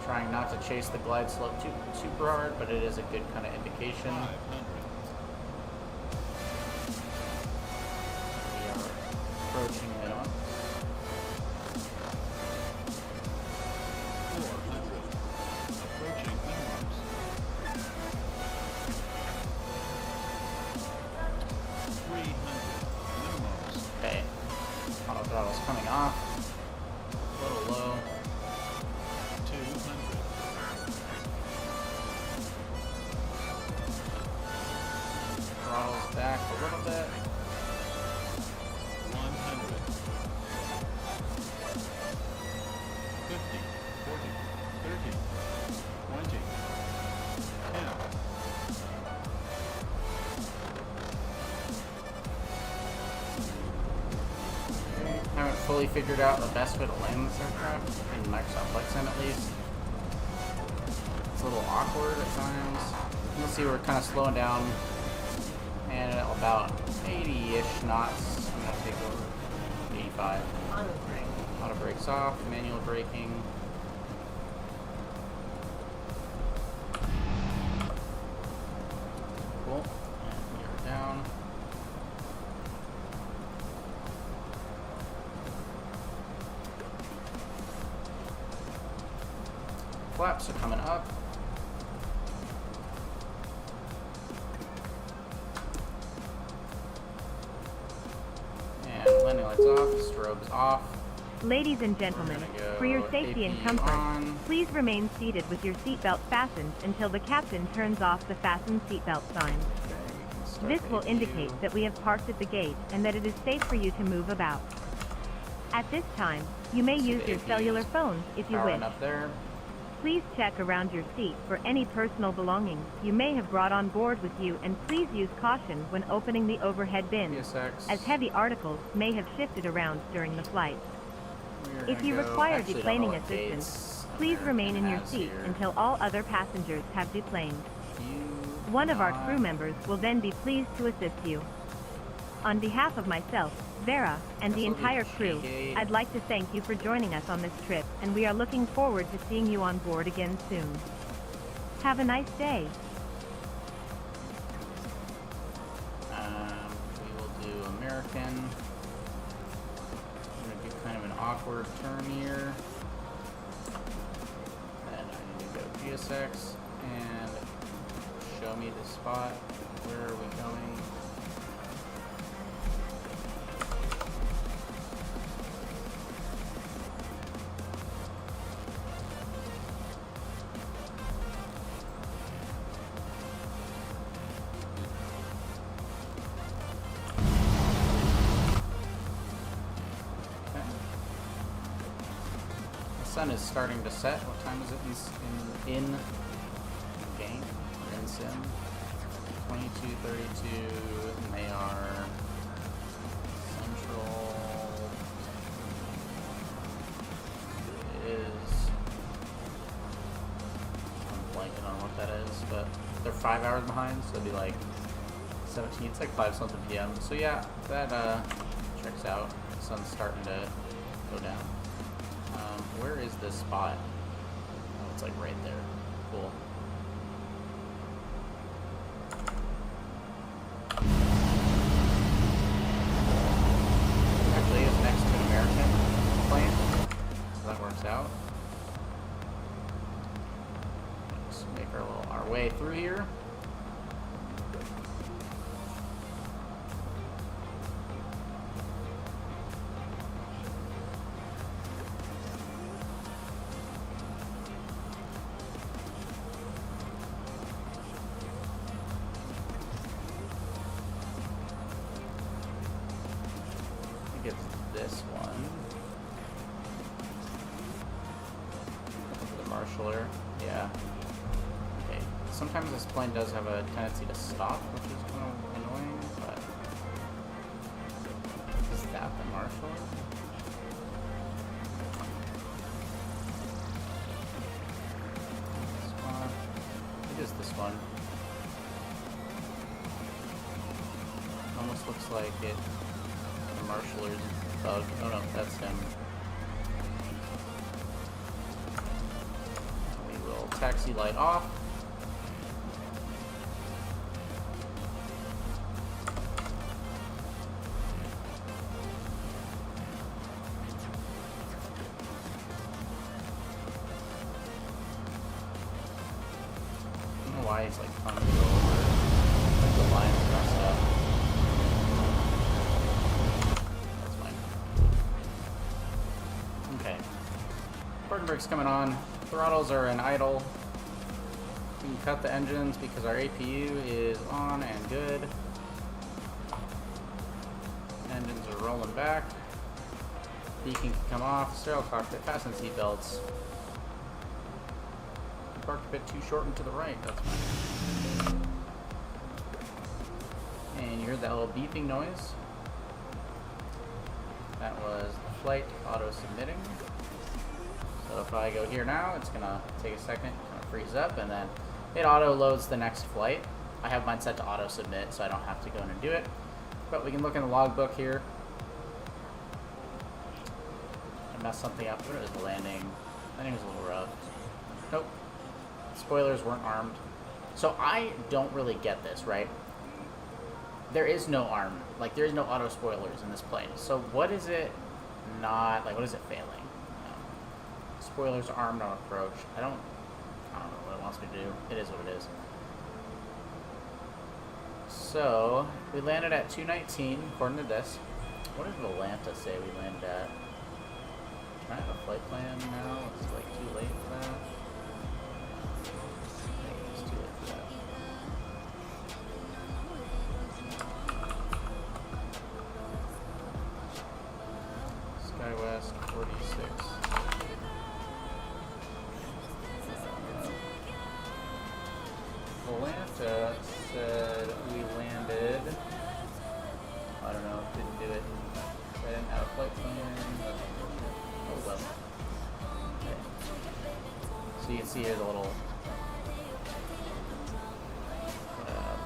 Trying not to chase the glide slope too super hard, but it is a good kind of indication. We are approaching minimum. 300 minimums. Okay, auto throttle's coming off. A little low. 200. Throttle's back a little bit. 100. 50, 40, 30, 20, 10. Haven't fully figured out the best way to land this aircraft, in Microsoft Flight Sim at least. It's a little awkward at times. You'll see we're kind of slowing down, and at about 80-ish knots, I'm going to take over 85. Auto brakes off, manual braking. Cool. And we are down. Flaps are coming up. And landing lights off, strobes off. Ladies and gentlemen, for your safety and comfort, on. please remain seated with your seatbelt fastened until the captain turns off the fasten seatbelt sign. Okay, we can start This will APU. indicate that we have parked at the gate and that it is safe for you to move about. At this time, you may See use the your APUs cellular phones if you wish. powering up there. Please check around your seat for any personal belongings you may have brought on board with you, and please use caution when opening the overhead bins, PSX. as heavy articles may have shifted around during the flight. We're If gonna you go- require actually, don't know deplaning what assistance, gates please American remain in your has seat here. until all other passengers have deplaned. You One of our not- crew members will then be pleased to assist you. On behalf of myself, Vera, and the This will be entire crew, G-gate. I'd like to thank you for joining us on this trip, and we are looking forward to seeing you on board again soon. Have a nice day. We will do American. I'm gonna do kind of an awkward turn here. Then I need to go GSX and show me the spot. Where are we going? The sun is starting to set. What time is it in game or in sim? 22:32, and they are central. It is. I'm blanking on what that is, but they're 5 hours behind, so it'd be like 17. It's like 5-something p.m. So yeah, that checks out. The sun's starting to go down. Where is this spot? Oh, it's like right there. Cool. Actually, it's next to an American plane, so that works out. Let's make our way through here. It's this one. The marshaller. Yeah. Okay. Sometimes this plane does have a tendency to stop, which is kind of annoying, but is that the marshaller? This one. It is this one. Almost looks like it. Marshaller's bug. Oh no, that's him. We will taxi light off. I don't know why he's like trying to go over. Like the line's messed up. Parking brake's coming on. Throttles are in idle. We can cut the engines because our APU is on and good. Engines are rolling back. Beacon can come off. Sterile cockpit. Fasten seatbelts. Parked a bit too short and to the right. That's fine. And you heard that little beeping noise. That was the flight auto submitting. So if I go here now, it's gonna take a second, kind of freeze up, and then it auto loads the next flight. I have mine set to auto submit, so I don't have to go in and do it. But we can look in the logbook here. I messed something up. What was the landing? Landing was a little rough. Nope. Spoilers weren't armed. So I don't really get this, right? There is no arm. Like, there is no auto spoilers in this plane. So what is it not, like, what is it failing? Spoilers are armed on approach. I don't know what it wants me to do. It is what it is. So, we landed at 219, according to this. What did Atlanta say we landed at? Can I have a flight plan now? It's like too late for that. I think it's too late for that. SkyWest. flight plan. Oh well. Okay. So you can see here the little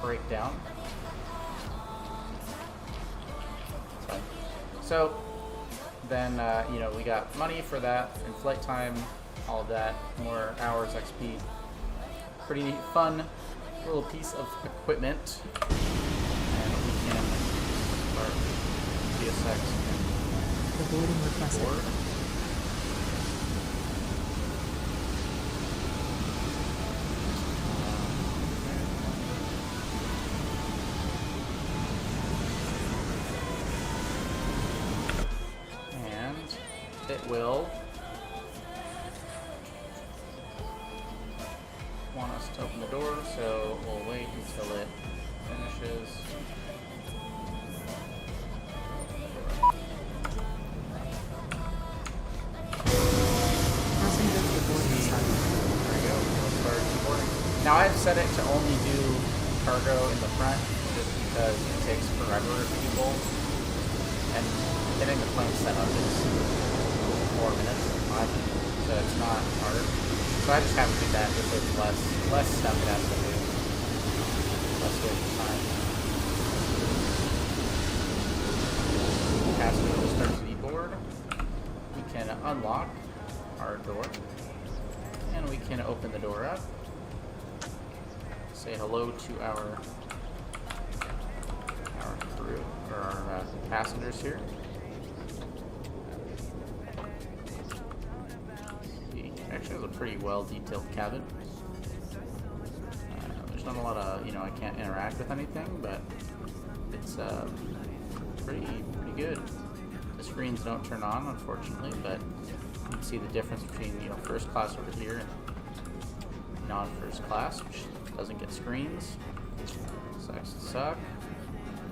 breakdown. So then, you know, we got money for that and flight time, all of that, more hours XP. Pretty fun little piece of equipment. And we can start GSX The boarding requested. board. It will want us to open the door, so we'll wait until it finishes. Passengers to boarding started. There we go. We'll start boarding. Now I've set it to only do cargo in the front, just because it takes forever to do both, and getting the plane set up is 4 minutes, 5 minutes, so it's not hard. So I just have to do that just so it's less stuff it has to do. Less waste of time. Passenger will start to deboard. We can unlock our door. And we can open the door up. Say hello to our crew, or our passengers here. Actually, has a pretty well detailed cabin. There's not a lot of, you know, I can't interact with anything, but it's pretty good. The screens don't turn on, unfortunately, but you can see the difference between, you know, first class over here and non-first class, which doesn't get screens. Sucks to suck.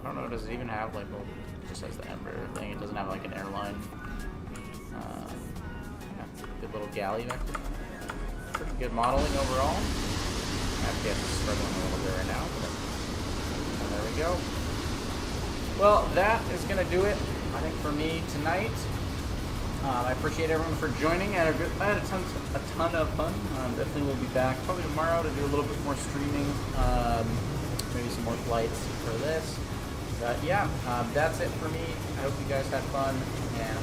I don't know, does it even have like, well, it just has the Embraer thing. It doesn't have like an airline. Good little galley back there. Pretty good modeling overall. FPS is struggling a little bit right now, but there we go. Well, that is going to do it, I think, for me tonight. I appreciate everyone for joining. I had a ton of fun. Definitely will be back probably tomorrow to do a little bit more streaming. Maybe some more flights for this. But yeah, that's it for me. I hope you guys had fun, and